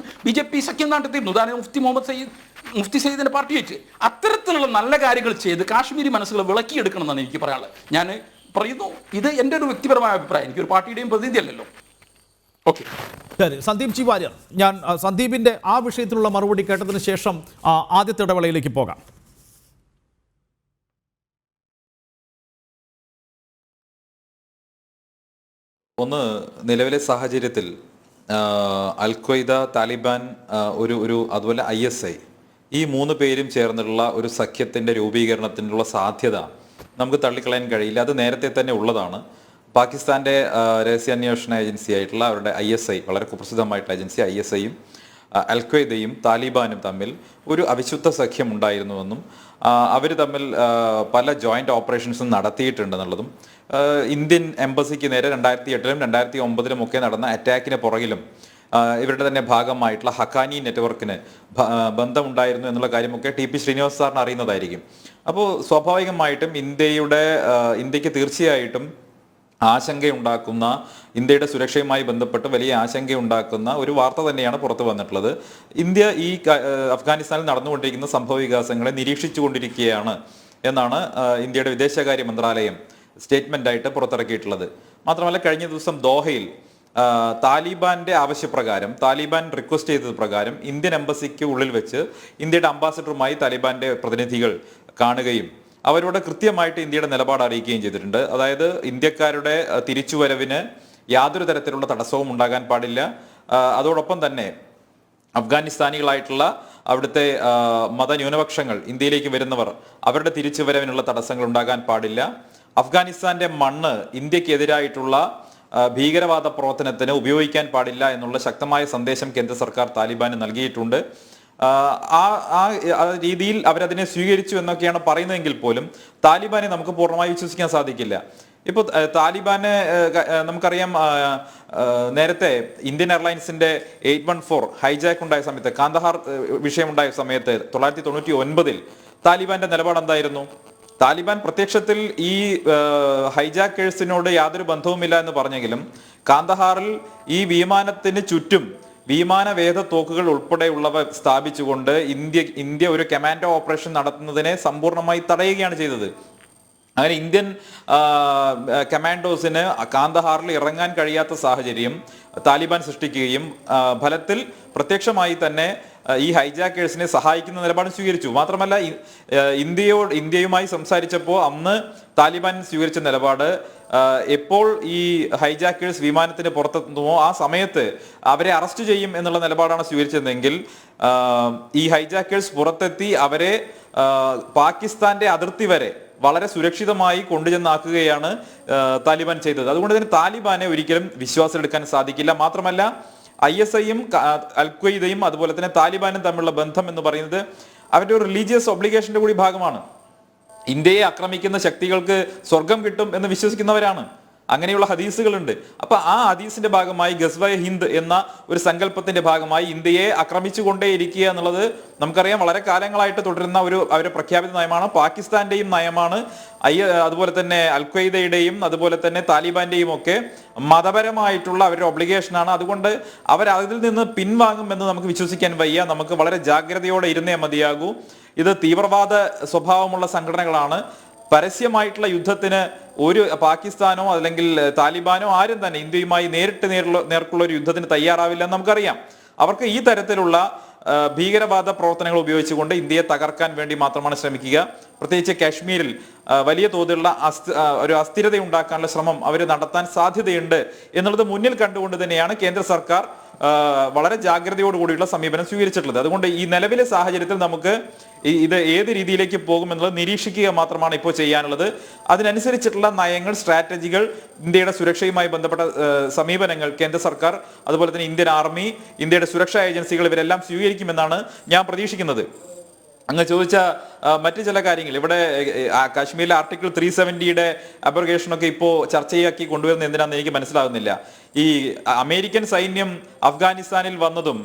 BJP സഖ്യം നടത്തിയിരുന്നു. ഉദാഹരണം മുഫ്തി സയ്യിദിന്റെ പാർട്ടി വെച്ച് അത്തരത്തിലുള്ള നല്ല കാര്യങ്ങൾ ചെയ്ത് കാശ്മീരി മനസ്സുകൾ വിളക്കിയെടുക്കണം എന്നാണ് എനിക്ക് പറയാനുള്ളത്. ഞാൻ പറയുന്നു, ഇത് എൻ്റെ ഒരു വ്യക്തിപരമായ അഭിപ്രായം, എനിക്കൊരു പാർട്ടിയുടെയും പ്രതിനിധി അല്ലല്ലോ. ഓക്കെ, ശരി. സന്ദീപ് ജി വാര്യർ, ഞാൻ സന്ദീപിന്റെ ആ വിഷയത്തിലുള്ള മറുപടി കേട്ടതിന് ശേഷം ആദ്യത്തെ ഇടവേളയിലേക്ക് പോകാം. ഒന്ന്, നിലവിലെ സാഹചര്യത്തിൽ അൽ ഖ്വയ്ദ, താലിബാൻ, അതുപോലെ ISI ഈ 3 പേരും ചേർന്നുള്ള ഒരു സഖ്യത്തിൻ്റെ രൂപീകരണത്തിനുള്ള സാധ്യത നമുക്ക് തള്ളിക്കളയാൻ കഴിയില്ല. അത് നേരത്തെ തന്നെ ഉള്ളതാണ്. പാകിസ്ഥാൻ്റെ രഹസ്യാന്വേഷണ ഏജൻസി ആയിട്ടുള്ള അവരുടെ ISI, വളരെ കുപ്രസിദ്ധമായിട്ടുള്ള ഏജൻസി ISIയും അൽ ഖ്വയ്ദയും താലിബാനും തമ്മിൽ ഒരു അവിശുദ്ധ സഖ്യം ഉണ്ടായിരുന്നുവെന്നും അവർ തമ്മിൽ പല ജോയിന്റ് ഓപ്പറേഷൻസും നടത്തിയിട്ടുണ്ടെന്നുള്ളതും ഇന്ത്യൻ എംബസിക്ക് നേരെ 2008-ലും 2009-ലും ഒക്കെ നടന്ന അറ്റാക്കിന് പുറകിലും ഇവരുടെ തന്നെ ഭാഗമായിട്ടുള്ള ഹക്കാനി നെറ്റ്വർക്കിന് ബന്ധമുണ്ടായിരുന്നു എന്നുള്ള കാര്യമൊക്കെ TP ശ്രീനിവാസ് സാറിന് അറിയുന്നതായിരിക്കും. അപ്പോൾ സ്വാഭാവികമായിട്ടും ഇന്ത്യക്ക് തീർച്ചയായിട്ടും ആശങ്കയുണ്ടാക്കുന്ന, ഇന്ത്യയുടെ സുരക്ഷയുമായി ബന്ധപ്പെട്ട് വലിയ ആശങ്കയുണ്ടാക്കുന്ന ഒരു വാർത്ത തന്നെയാണ് പുറത്തു വന്നിട്ടുള്ളത്. ഇന്ത്യ ഈ അഫ്ഗാനിസ്ഥാനിൽ നടന്നുകൊണ്ടിരിക്കുന്ന സംഭവ വികാസങ്ങളെ നിരീക്ഷിച്ചുകൊണ്ടിരിക്കുകയാണ് എന്നാണ് ഇന്ത്യയുടെ വിദേശകാര്യ മന്ത്രാലയം സ്റ്റേറ്റ്മെൻ്റായിട്ട് പുറത്തിറക്കിയിട്ടുള്ളത്. മാത്രമല്ല, കഴിഞ്ഞ ദിവസം ദോഹയിൽ താലിബാന്റെ ആവശ്യപ്രകാരം, താലിബാൻ റിക്വസ്റ്റ് ചെയ്തത് പ്രകാരം ഇന്ത്യൻ എംബസിക്ക് ഉള്ളിൽ വെച്ച് ഇന്ത്യയുടെ അംബാസിഡറുമായി താലിബാന്റെ പ്രതിനിധികൾ കാണുകയും അവരോട് കൃത്യമായിട്ട് ഇന്ത്യയുടെ നിലപാട് അറിയിക്കുകയും ചെയ്തിട്ടുണ്ട്. അതായത് ഇന്ത്യക്കാരുടെ തിരിച്ചുവരവിന് യാതൊരു തരത്തിലുള്ള തടസ്സവും ഉണ്ടാകാൻ പാടില്ല. അതോടൊപ്പം തന്നെ അഫ്ഗാനിസ്ഥാനികളായിട്ടുള്ള അവിടുത്തെ മതന്യൂനപക്ഷങ്ങൾ, ഇന്ത്യയിലേക്ക് വരുന്നവർ, അവരുടെ തിരിച്ചുവരവിനുള്ള തടസ്സങ്ങൾ ഉണ്ടാകാൻ പാടില്ല. അഫ്ഗാനിസ്ഥാന്റെ മണ്ണ് ഇന്ത്യക്കെതിരായിട്ടുള്ള ഭീകരവാദ പ്രവർത്തനത്തിന് ഉപയോഗിക്കാൻ പാടില്ല എന്നുള്ള ശക്തമായ സന്ദേശം കേന്ദ്ര സർക്കാർ താലിബാന് നൽകിയിട്ടുണ്ട്. ആ രീതിയിൽ അവരതിനെ സ്വീകരിച്ചു എന്നൊക്കെയാണ് പറയുന്നതെങ്കിൽ പോലും താലിബാനെ നമുക്ക് പൂർണ്ണമായി വിശ്വസിക്കാൻ സാധിക്കില്ല. ഇപ്പോൾ താലിബാന് നമുക്കറിയാം, നേരത്തെ ഇന്ത്യൻ എയർലൈൻസിന്റെ 814 ഹൈജാക്ക് ഉണ്ടായ സമയത്ത്, കാന്തഹാർ വിഷയമുണ്ടായ സമയത്ത് 1999-ൽ താലിബാന്റെ നിലപാട് എന്തായിരുന്നു? താലിബാൻ പ്രത്യക്ഷത്തിൽ ഈ ഹൈജാക്കേഴ്സിനോട് യാതൊരു ബന്ധവുമില്ല എന്ന് പറഞ്ഞെങ്കിലും കാന്തഹാറിൽ ഈ വിമാനത്തിന് ചുറ്റും വിമാനവേധ തോക്കുകൾ ഉൾപ്പെടെയുള്ളവ സ്ഥാപിച്ചുകൊണ്ട് ഇന്ത്യ ഒരു കമാൻഡോ ഓപ്പറേഷൻ നടത്തുന്നതിനെ സമ്പൂർണ്ണമായി തടയുകയാണ് ചെയ്തത്. അങ്ങനെ ഇന്ത്യൻ കമാൻഡോസിന് കാന്തഹാറിൽ ഇറങ്ങാൻ കഴിയാത്ത സാഹചര്യം താലിബാൻ സൃഷ്ടിക്കുകയും ഫലത്തിൽ പ്രത്യക്ഷമായി തന്നെ ഈ ഹൈജാക്കേഴ്സിനെ സഹായിക്കുന്ന നിലപാട് സ്വീകരിച്ചു. മാത്രമല്ല, ഇന്ത്യയുമായി സംസാരിച്ചപ്പോൾ അന്ന് താലിബാൻ സ്വീകരിച്ച നിലപാട്, എപ്പോൾ ഈ ഹൈജാക്കേഴ്സ് വിമാനത്തിന് പുറത്തെത്തുമോ ആ സമയത്ത് അവരെ അറസ്റ്റ് ചെയ്യും എന്നുള്ള നിലപാടാണ് സ്വീകരിച്ചതെങ്കിൽ ഈ ഹൈജാക്കേഴ്സ് പുറത്തെത്തി അവരെ പാകിസ്ഥാന്റെ അതിർത്തി വരെ വളരെ സുരക്ഷിതമായി കൊണ്ടുചെന്നാക്കുകയാണ് താലിബാൻ ചെയ്തത്. അതുകൊണ്ട് തന്നെ താലിബാനെ ഒരിക്കലും വിശ്വാസമെടുക്കാൻ സാധിക്കില്ല. മാത്രമല്ല, ISIയും അൽ ഖ്വയ്ദയും അതുപോലെ തന്നെ താലിബാനും തമ്മിലുള്ള ബന്ധം എന്ന് പറയുന്നത് അവരുടെ ഒരു റിലീജിയസ് ഒബ്ലിഗേഷന്റെ കൂടി ഭാഗമാണ്. ഇന്ത്യയെ ആക്രമിക്കുന്ന ശക്തികൾക്ക് സ്വർഗം കിട്ടും എന്ന് വിശ്വസിക്കുന്നവരാണ്. അങ്ങനെയുള്ള ഹദീസുകളുണ്ട്. അപ്പൊ ആ ഹദീസിന്റെ ഭാഗമായി ഗസ്വ ഹിന്ദ് എന്ന ഒരു സങ്കല്പത്തിന്റെ ഭാഗമായി ഇന്ത്യയെ ആക്രമിച്ചു കൊണ്ടേയിരിക്കുക എന്നുള്ളത് നമുക്കറിയാം വളരെ കാലങ്ങളായിട്ട് തുടരുന്ന അവരുടെ പ്രഖ്യാപിത നയമാണ്. പാകിസ്ഥാന്റെയും നയമാണ്. അതുപോലെ തന്നെ അൽ ഖ്വയ്ദയുടെയും അതുപോലെ തന്നെ താലിബാന്റെയും ഒക്കെ മതപരമായിട്ടുള്ള അവരുടെ ഒബ്ലിഗേഷനാണ്. അതുകൊണ്ട് അവർ അതിൽ നിന്ന് പിൻവാങ്ങുമെന്ന് നമുക്ക് വിശ്വസിക്കാൻ വയ്യ. നമുക്ക് വളരെ ജാഗ്രതയോടെ ഇരുന്നേ മതിയാകൂ. ഇത് തീവ്രവാദ സ്വഭാവമുള്ള സംഘടനകളാണ്. പരസ്യമായിട്ടുള്ള യുദ്ധത്തിന് ഒരു പാകിസ്ഥാനോ അല്ലെങ്കിൽ താലിബാനോ ആരും തന്നെ ഇന്ത്യയുമായി നേർക്കുള്ള ഒരു യുദ്ധത്തിന് തയ്യാറാവില്ല എന്ന് നമുക്കറിയാം. അവർക്ക് ഈ തരത്തിലുള്ള ഭീകരവാദ പ്രവർത്തനങ്ങൾ ഉപയോഗിച്ചുകൊണ്ട് ഇന്ത്യയെ തകർക്കാൻ വേണ്ടി മാത്രമാണ് ശ്രമിക്കുക. പ്രത്യേകിച്ച് കാശ്മീരിൽ വലിയ തോതിലുള്ള ഒരു അസ്ഥിരത ഉണ്ടാക്കാനുള്ള ശ്രമം അവർ നടത്താൻ സാധ്യതയുണ്ട് എന്നുള്ളത് മുന്നിൽ കണ്ടുകൊണ്ട് തന്നെയാണ് കേന്ദ്ര സർക്കാർ വളരെ ജാഗ്രതയോടുകൂടിയുള്ള സമീപനം സ്വീകരിച്ചിട്ടുള്ളത്. അതുകൊണ്ട് ഈ നിലവിലെ സാഹചര്യത്തിൽ നമുക്ക് ഇത് ഏത് രീതിയിലേക്ക് പോകുമെന്നുള്ളത് നിരീക്ഷിക്കുക മാത്രമാണ് ഇപ്പോൾ ചെയ്യാനുള്ളത്. അതിനനുസരിച്ചിട്ടുള്ള നയങ്ങൾ, സ്ട്രാറ്റജികൾ, ഇന്ത്യയുടെ സുരക്ഷയുമായി ബന്ധപ്പെട്ട സമീപനങ്ങൾ കേന്ദ്ര സർക്കാർ അതുപോലെ തന്നെ ഇന്ത്യൻ ആർമി, ഇന്ത്യയുടെ സുരക്ഷാ ഏജൻസികൾ ഇവരെല്ലാം സ്വീകരിക്കുമെന്നാണ് ഞാൻ പ്രതീക്ഷിക്കുന്നത്. അങ്ങ് ചോദിച്ച മറ്റു ചില കാര്യങ്ങൾ, ഇവിടെ കാശ്മീരിലെ ആർട്ടിക്കിൾ 370 അബ്രോഗേഷനൊക്കെ ഇപ്പോൾ ചർച്ചയാക്കി കൊണ്ടുവരുന്നത് എന്തിനാണെന്ന് എനിക്ക് മനസ്സിലാകുന്നില്ല. ഈ അമേരിക്കൻ സൈന്യം അഫ്ഗാനിസ്ഥാനിൽ വന്നതും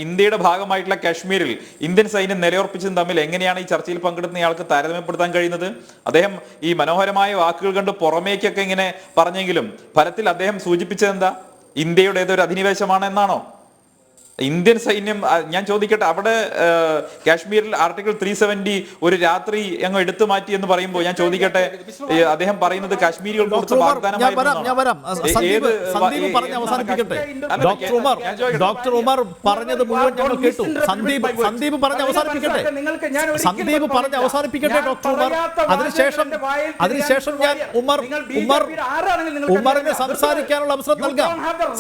ഇന്ത്യയുടെ ഭാഗമായിട്ടുള്ള കാശ്മീരിൽ ഇന്ത്യൻ സൈന്യം നിലയുറപ്പിച്ചതും തമ്മിൽ എങ്ങനെയാണ് ഈ ചർച്ചയിൽ പങ്കെടുക്കുന്നയാൾക്ക് താരതമ്യപ്പെടുത്താൻ കഴിയുന്നത്? അദ്ദേഹം ഈ മനോഹരമായ വാക്കുകൾ കണ്ട് പുറമേക്കൊക്കെ ഇങ്ങനെ പറഞ്ഞെങ്കിലും ഫലത്തിൽ അദ്ദേഹം സൂചിപ്പിച്ചത് എന്താ? ഇന്ത്യയുടെ ഏതൊരു അധിനിവേശമാണ് എന്നാണോ? ഇന്ത്യൻ സൈന്യം, ഞാൻ ചോദിക്കട്ടെ, അവിടെ കാശ്മീരിൽ ആർട്ടിക്കിൾ 370 ഒരു രാത്രി അങ്ങ് എടുത്തു മാറ്റി എന്ന് പറയുമ്പോൾ ഞാൻ ചോദിക്കട്ടെ, അദ്ദേഹം പറയുന്നത് കാശ്മീരികൾ കൊടുത്ത ഡോക്ടർ ഉമർ പറഞ്ഞത് മുഴുവൻ ഞങ്ങൾ കേട്ടു. സന്ദീപ് പറഞ്ഞ് അവസാനിപ്പിക്കട്ടെ ഡോക്ടർ ഉമർ. അതിനുശേഷം ഞാൻ ഉമറിന് സംസാരിക്കാനുള്ള അവസരം നൽകാം.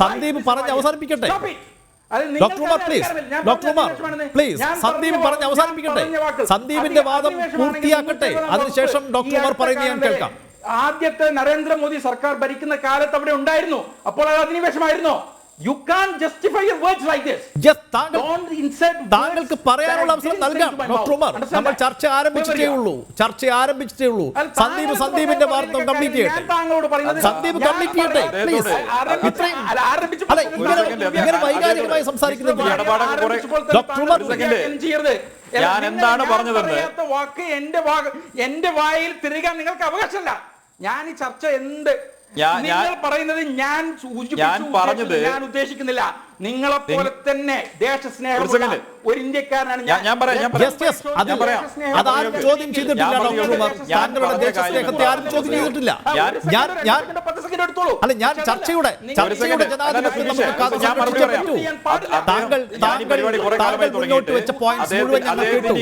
സന്ദീപ് പറഞ്ഞ് അവസാനിപ്പിക്കട്ടെ. ഡോക്ടർ ഉമർ പ്ലീസ് സന്ദീപ് പറഞ്ഞ് അവസാനിപ്പിക്കട്ടെ. സന്ദീപിന്റെ വാദം പൂർത്തിയാക്കട്ടെ. അതിനുശേഷം ഡോക്ടർ ഉമർ പറയുന്നത് ഞാൻ കേൾക്കാം. ആദ്യത്തെ നരേന്ദ്രമോദി സർക്കാർ ഭരിക്കുന്ന കാലത്ത് അവിടെ ഉണ്ടായിരുന്നു. അപ്പോൾ അത് അധിനിവേശമായിരുന്നോ? You can't justify your words like this. താങ്കൾക്ക് പറയാനുള്ള അവസരം നൽകാം ഡോക്ടർ ഉമർ. നമ്മൾ ചർച്ച ആരംഭിച്ചിട്ടേ ഉള്ളൂ. സന്ദീപിന്റെ വാർത്ത കംപ്ലീറ്റ് ചെയ്യട്ടെ. സന്ദീപ് കംപ്ലീറ്റ് ചെയ്യട്ടെ പ്ലീസ്. ഇങ്ങനെ വൈകാരികമായി സംസാരിക്കുന്നത് ഡോക്ടർ ഉമർ. ഞാൻ എന്താണ് പറഞ്ഞതെന്ന് എന്റെ വായിൽ തിരികാൻ നിങ്ങൾക്ക് അവകാശമല്ല. ഞാൻ ഈ ചർച്ച നിങ്ങൾ പറയുന്നത് ഞാൻ പറഞ്ഞത് ഞാൻ ഉദ്ദേശിക്കുന്നില്ല. നിങ്ങളെ പോലെ തന്നെ ദേശസ്നേഹമുള്ള ഒരു ഇന്ത്യക്കാരനാണ് ഞാൻ. അതാരും ചോദ്യം ചെയ്തിട്ടില്ല ഡോക്ടർ ഉമർ. താങ്കളുടെ ദേശസ്നേഹത്തെ ആരും ചോദ്യം ചെയ്തിട്ടില്ല. അല്ല, ഞാൻ ചർച്ചയുടെ ജനാധിപത്യം നമുക്ക് താങ്കൾ മുന്നോട്ട് വെച്ച പോയിന്റ്സ് മുഴുവൻ ഞങ്ങൾ കേട്ടു.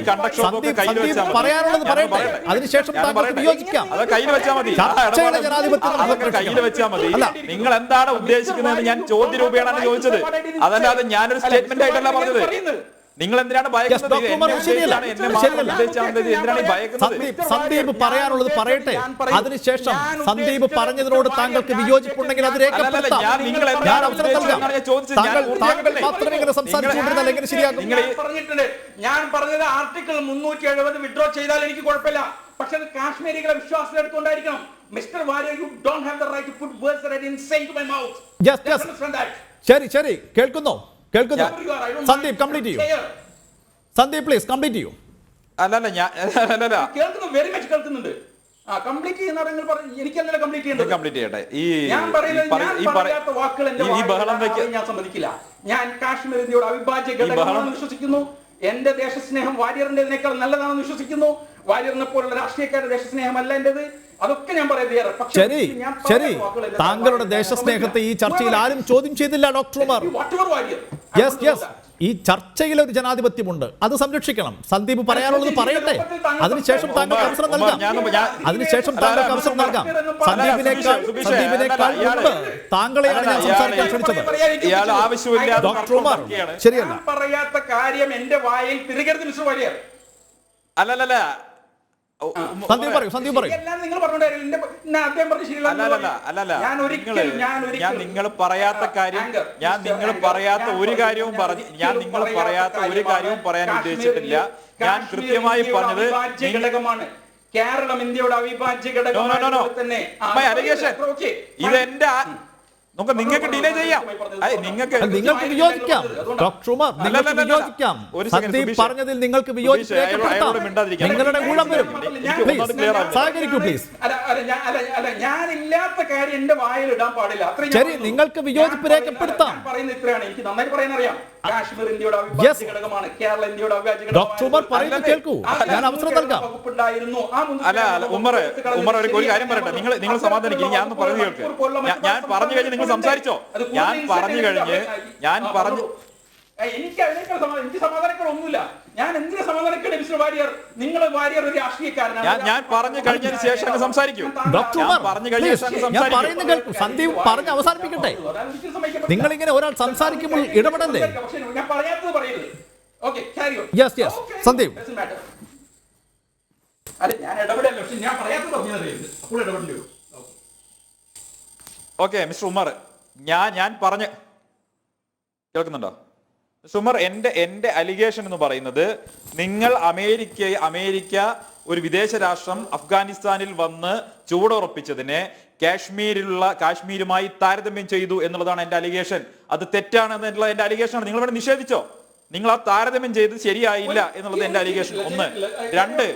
സന്ദീപ് പറയാനുള്ളത് പറയട്ടെ. അതിനുശേഷം താങ്കൾക്ക് വിയോജിക്കാം. ചർച്ചയുടെ ജനാധിപത്യം അല്ല, നിങ്ങൾ എന്താണ് ഉദ്ദേശിക്കുന്നത്? ഞാൻ ചോദ്യരൂപേണാണ് ചോദിച്ചത്, അതല്ലാതെ ഞാനൊരു സ്റ്റേറ്റ്മെന്റ് ആയിട്ടല്ല പറഞ്ഞത്. നിങ്ങൾ എന്തിനാണ് സന്ദീപ് പറയാനുള്ളത് പറയട്ടെ. അതിനുശേഷം സന്ദീപ് പറഞ്ഞതിനോട് താങ്കൾക്ക് വിയോജിപ്പുണ്ടെങ്കിൽ അത് രേഖപ്പെടുത്താം. ഞാൻ അവസരം നൽകാം. താങ്കൾ മാത്രമേ ഇങ്ങനെ സംസാരിച്ചുകൊണ്ടിരുന്നാൽ എങ്ങനെ ശരിയാകും? ഞാൻ പറഞ്ഞത് ആർട്ടിക്കിൾ 370 വിഡ്രോ ചെയ്താൽ എനിക്ക് കുഴപ്പമില്ല. പക്ഷെ അത് കാശ്മീരികളെ വിശ്വാസം എടുത്തുകൊണ്ടായിരിക്കണം. Mister Varier, you don't have the right to put words that are insane to my mouth. ശരി കേൾക്കുന്നു. സന്ദീപ് കംപ്ലീറ്റ് ചെയ്യൂ. സന്ദീപ് പ്ലീസ് കംപ്ലീറ്റ് ചെയ്യൂ. അല്ലല്ല, കേൾക്കുന്നു, വെരി മച്ച് കേൾക്കുന്നുണ്ട്. കംപ്ലീറ്റ് ചെയ്യുന്ന എനിക്കല്ല കംപ്ലീറ്റ് ചെയ്യട്ടെ. ഈ ബഹളം ഞാൻ സമ്മതിക്കില്ല. ഞാൻ കാശ്മീർ ഇന്ത്യയുടെ അവിഭാജ്യ ഘടകമാണെന്ന് വിശ്വസിക്കുന്നു. എന്റെ ദേശസ്നേഹം വാര്യറിന്റെതിനേക്കാൾ നല്ലതാണെന്ന് വിശ്വസിക്കുന്നു. വാര്യറിനെ പോലുള്ള രാഷ്ട്രീയക്കാരുടെ ദേശസ്നേഹമല്ല എന്റേത്. അതൊക്കെ ഞാൻ പറയുന്നത്. ശരി, താങ്കളുടെ ദേശസ്നേഹത്തെ ഈ ചർച്ചയിൽ ആരും ചോദ്യം ചെയ്തില്ല ഡോക്ടർ ഉമർ. ഈ ചർച്ചയിൽ ഒരു ജനാധിപത്യമുണ്ട്, അത് സംരക്ഷിക്കണം. സന്ദീപ് പറയാനുള്ളത് പറയട്ടെ. അതിനുശേഷം താങ്കൾക്ക് അവസരം നൽകാം. സന്ദീപിനേക്കാൾ മുമ്പ് താങ്കളെയാണ് ഞാൻ സംസാരിക്കാൻ ക്ഷണിച്ചത്. ഡോക്ടർ ഉമർ ശരിയല്ല. പറയാത്ത കാര്യം എന്റെ വായിൽ തിരികരുത് മിസ്റ്റർ വാര്യർ. അല്ലല്ല, സന്ദീപ് പറയൂ. ഞാൻ നിങ്ങൾ പറയാത്ത കാര്യം, ഞാൻ നിങ്ങൾ പറയാത്ത ഒരു കാര്യവും പറയാൻ ഉദ്ദേശിച്ചിട്ടില്ല. ഞാൻ കൃത്യമായി പറഞ്ഞത് കേരളം ഇന്ത്യയുടെ അവിഭാജ്യ ഘടകമാണ്. ഇതെന്റെ നിങ്ങൾക്ക് ഡിലേ ചെയ്യാം. നിങ്ങൾക്ക് വിയോജിക്കാം ഡോക്ടർ ഉമർ, നിങ്ങൾക്ക് വിയോജിക്കാം. സന്ദീപ് പറഞ്ഞതിൽ നിങ്ങൾക്ക് നിങ്ങളുടെ ഊഴം വരും. സഹകരിക്കൂ പ്ലീസ്. ഞാനില്ലാത്ത കാര്യം എന്റെ വായിൽ ഇടാൻ പാടില്ല. ശരി, നിങ്ങൾക്ക് വിയോജിപ്പ് രേഖപ്പെടുത്താം. ഇത്രയാണ് എനിക്ക് നന്നായി പറയാൻ അറിയാം. കാശ്മീർ ഇന്ത്യയുടെ അവിഭാജ്യ ഘടകമാണ്. കേരളം ഇന്ത്യയുടെ അവിഭാജ്യ ഘടകമാണ്. ഡോക്ടർ ഉമർ പറയുന്നത് കേൾക്കൂ. ഞാൻ അവസരം നൽകാം. ഉമർ ഒരു കാര്യം പറയട്ടെ. നിങ്ങൾ സമാധാനിക്കും. ഞാൻ പറഞ്ഞു കേൾക്ക്. ഞാൻ പറഞ്ഞു കഴിഞ്ഞ് നിങ്ങൾ സംസാരിച്ചോ? ഞാൻ പറഞ്ഞു എനിക്ക് സമാധാനങ്ങളൊന്നുമില്ല. ഞാൻ എന്തിനു സമാധാനക്കേട് മിസ്റ്റർ വാര്യർ? നിങ്ങൾ വാര്യർ ഒരു രാഷ്ട്രീയക്കാരനാണ്. ഞാൻ പറഞ്ഞു കഴിഞ്ഞതിന് ശേഷം സംസാരിക്കൂ. ഡോക്ടർ ഉമർ ഞാൻ പറയുന്നത് കേൾക്കൂ. സന്ദീപ് പറഞ്ഞ് അവസാനിപ്പിക്കട്ടെ. നിങ്ങൾ ഇങ്ങനെ ഒരാൾ സംസാരിക്കുമ്പോൾ ഇടപെടല്ലേ? ഞാൻ പറയാത്തത് പറയരുത്. സന്ദീപ് ഞാൻ ഇടപെടല്ലോ. പക്ഷെ ഞാൻ പറയാത്തത് പറഞ്ഞു തരരുത്. അപ്പോൾ ഇടപെടേണ്ടി വരും. ഓക്കെ മിസ്റ്റർ ഉമർ, ഞാൻ പറഞ്ഞ് കേൾക്കുന്നുണ്ടോ? സുമർ, എന്റെ അലിഗേഷൻ എന്ന് പറയുന്നത് നിങ്ങൾ അമേരിക്ക ഒരു വിദേശ രാഷ്ട്രം അഫ്ഗാനിസ്ഥാനിൽ വന്ന് ചുവടുറപ്പിച്ചതിനെ കാശ്മീരുമായി താരതമ്യം ചെയ്തു എന്നുള്ളതാണ് എന്റെ അലിഗേഷൻ. അത് തെറ്റാണ് എന്നുള്ള എന്റെ അലിഗേഷനാണ്. നിങ്ങൾ ഇവിടെ നിഷേധിച്ചോ? നിങ്ങൾ ആ താരതമ്യം ചെയ്ത് ശരിയായില്ല എന്നുള്ളത് എന്റെ അലിഗേഷൻ. 1. 2,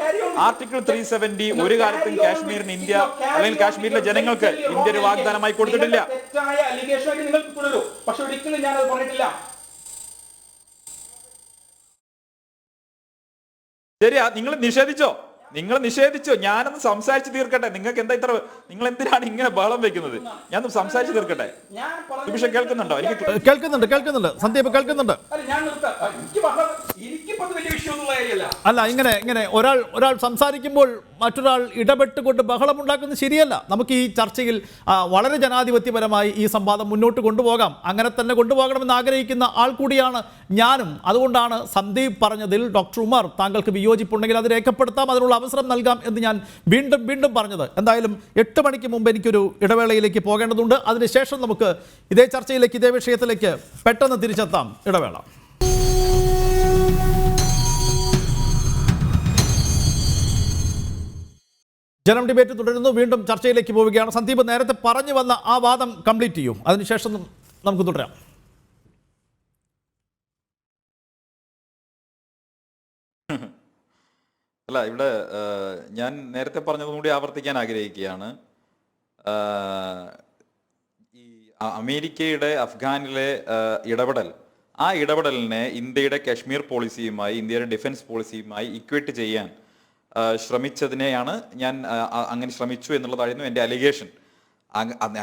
ആർട്ടിക്കിൾ 370 ഒരു കാലത്തും കാശ്മീരിന് ഇന്ത്യ അല്ലെങ്കിൽ കാശ്മീരിലെ ജനങ്ങൾക്ക് ഇന്ത്യ ഒരു വാഗ്ദാനമായി കൊടുത്തിട്ടില്ല. ശരിയാ, നിങ്ങൾ നിഷേധിച്ചോ? ഞാനൊന്ന് സംസാരിച്ച് തീർക്കട്ടെ. നിങ്ങൾക്ക് എന്താ നിങ്ങൾ എന്തിനാണ് ഇങ്ങനെ ബഹളം വെക്കുന്നത്? ഞാനൊന്ന് സംസാരിച്ച് തീർക്കട്ടെ. സുഭിഷ കേൾക്കുന്നുണ്ടോ? എനിക്ക് കേൾക്കുന്നുണ്ട്. സന്ദീപ് കേൾക്കുന്നുണ്ട്. അല്ല, ഇങ്ങനെ ഒരാൾ സംസാരിക്കുമ്പോൾ മറ്റൊരാൾ ഇടപെട്ടുകൊണ്ട് ബഹളമുണ്ടാക്കുന്നത് ശരിയല്ല. നമുക്ക് ഈ ചർച്ചയിൽ വളരെ ജനാധിപത്യപരമായി ഈ സംവാദം മുന്നോട്ട് കൊണ്ടുപോകാം. അങ്ങനെ തന്നെ കൊണ്ടുപോകണമെന്ന് ആഗ്രഹിക്കുന്ന ആൾ കൂടിയാണ് ഞാനും. അതുകൊണ്ടാണ് സന്ദീപ് പറഞ്ഞതിൽ ഡോക്ടർ ഉമർ താങ്കൾക്ക് വിയോജിപ്പുണ്ടെങ്കിൽ അത് രേഖപ്പെടുത്താം, അതിനുള്ള അവസരം നൽകാം എന്ന് ഞാൻ വീണ്ടും പറഞ്ഞത്. എന്തായാലും 8 മണിക്ക് മുമ്പ് എനിക്കൊരു ഇടവേളയിലേക്ക് പോകേണ്ടതുണ്ട്. അതിനുശേഷം നമുക്ക് ഇതേ ചർച്ചയിലേക്ക്, ഇതേ വിഷയത്തിലേക്ക് പെട്ടെന്ന് തിരിച്ചെത്താം. ഇടവേള. ജനം ഡിബേറ്റ് തുടരുന്നു. വീണ്ടും ചർച്ചയിലേക്ക് പോവുകയാണ്. സന്ദീപ് നേരത്തെ പറഞ്ഞു വന്ന ആ വാദം കംപ്ലീറ്റ് ചെയ്യും, അതിനുശേഷം നമുക്ക് തുടരാം. അല്ല, ഇവിടെ ഞാൻ നേരത്തെ പറഞ്ഞതും കൂടി ആവർത്തിക്കാൻ ആഗ്രഹിക്കുകയാണ്. ഈ അമേരിക്കയുടെ അഫ്ഗാനിലെ ഇടപെടൽ, ആ ഇടപെടലിനെ ഇന്ത്യയുടെ കാശ്മീർ പോളിസിയുമായി, ഇന്ത്യയുടെ ഡിഫൻസ് പോളിസിയുമായി ഇക്വേറ്റ് ചെയ്യാൻ ശ്രമിച്ചതിനെയാണ് ഞാൻ അങ്ങനെ ശ്രമിച്ചു എന്നുള്ളതായിരുന്നു എൻ്റെ അലിഗേഷൻ.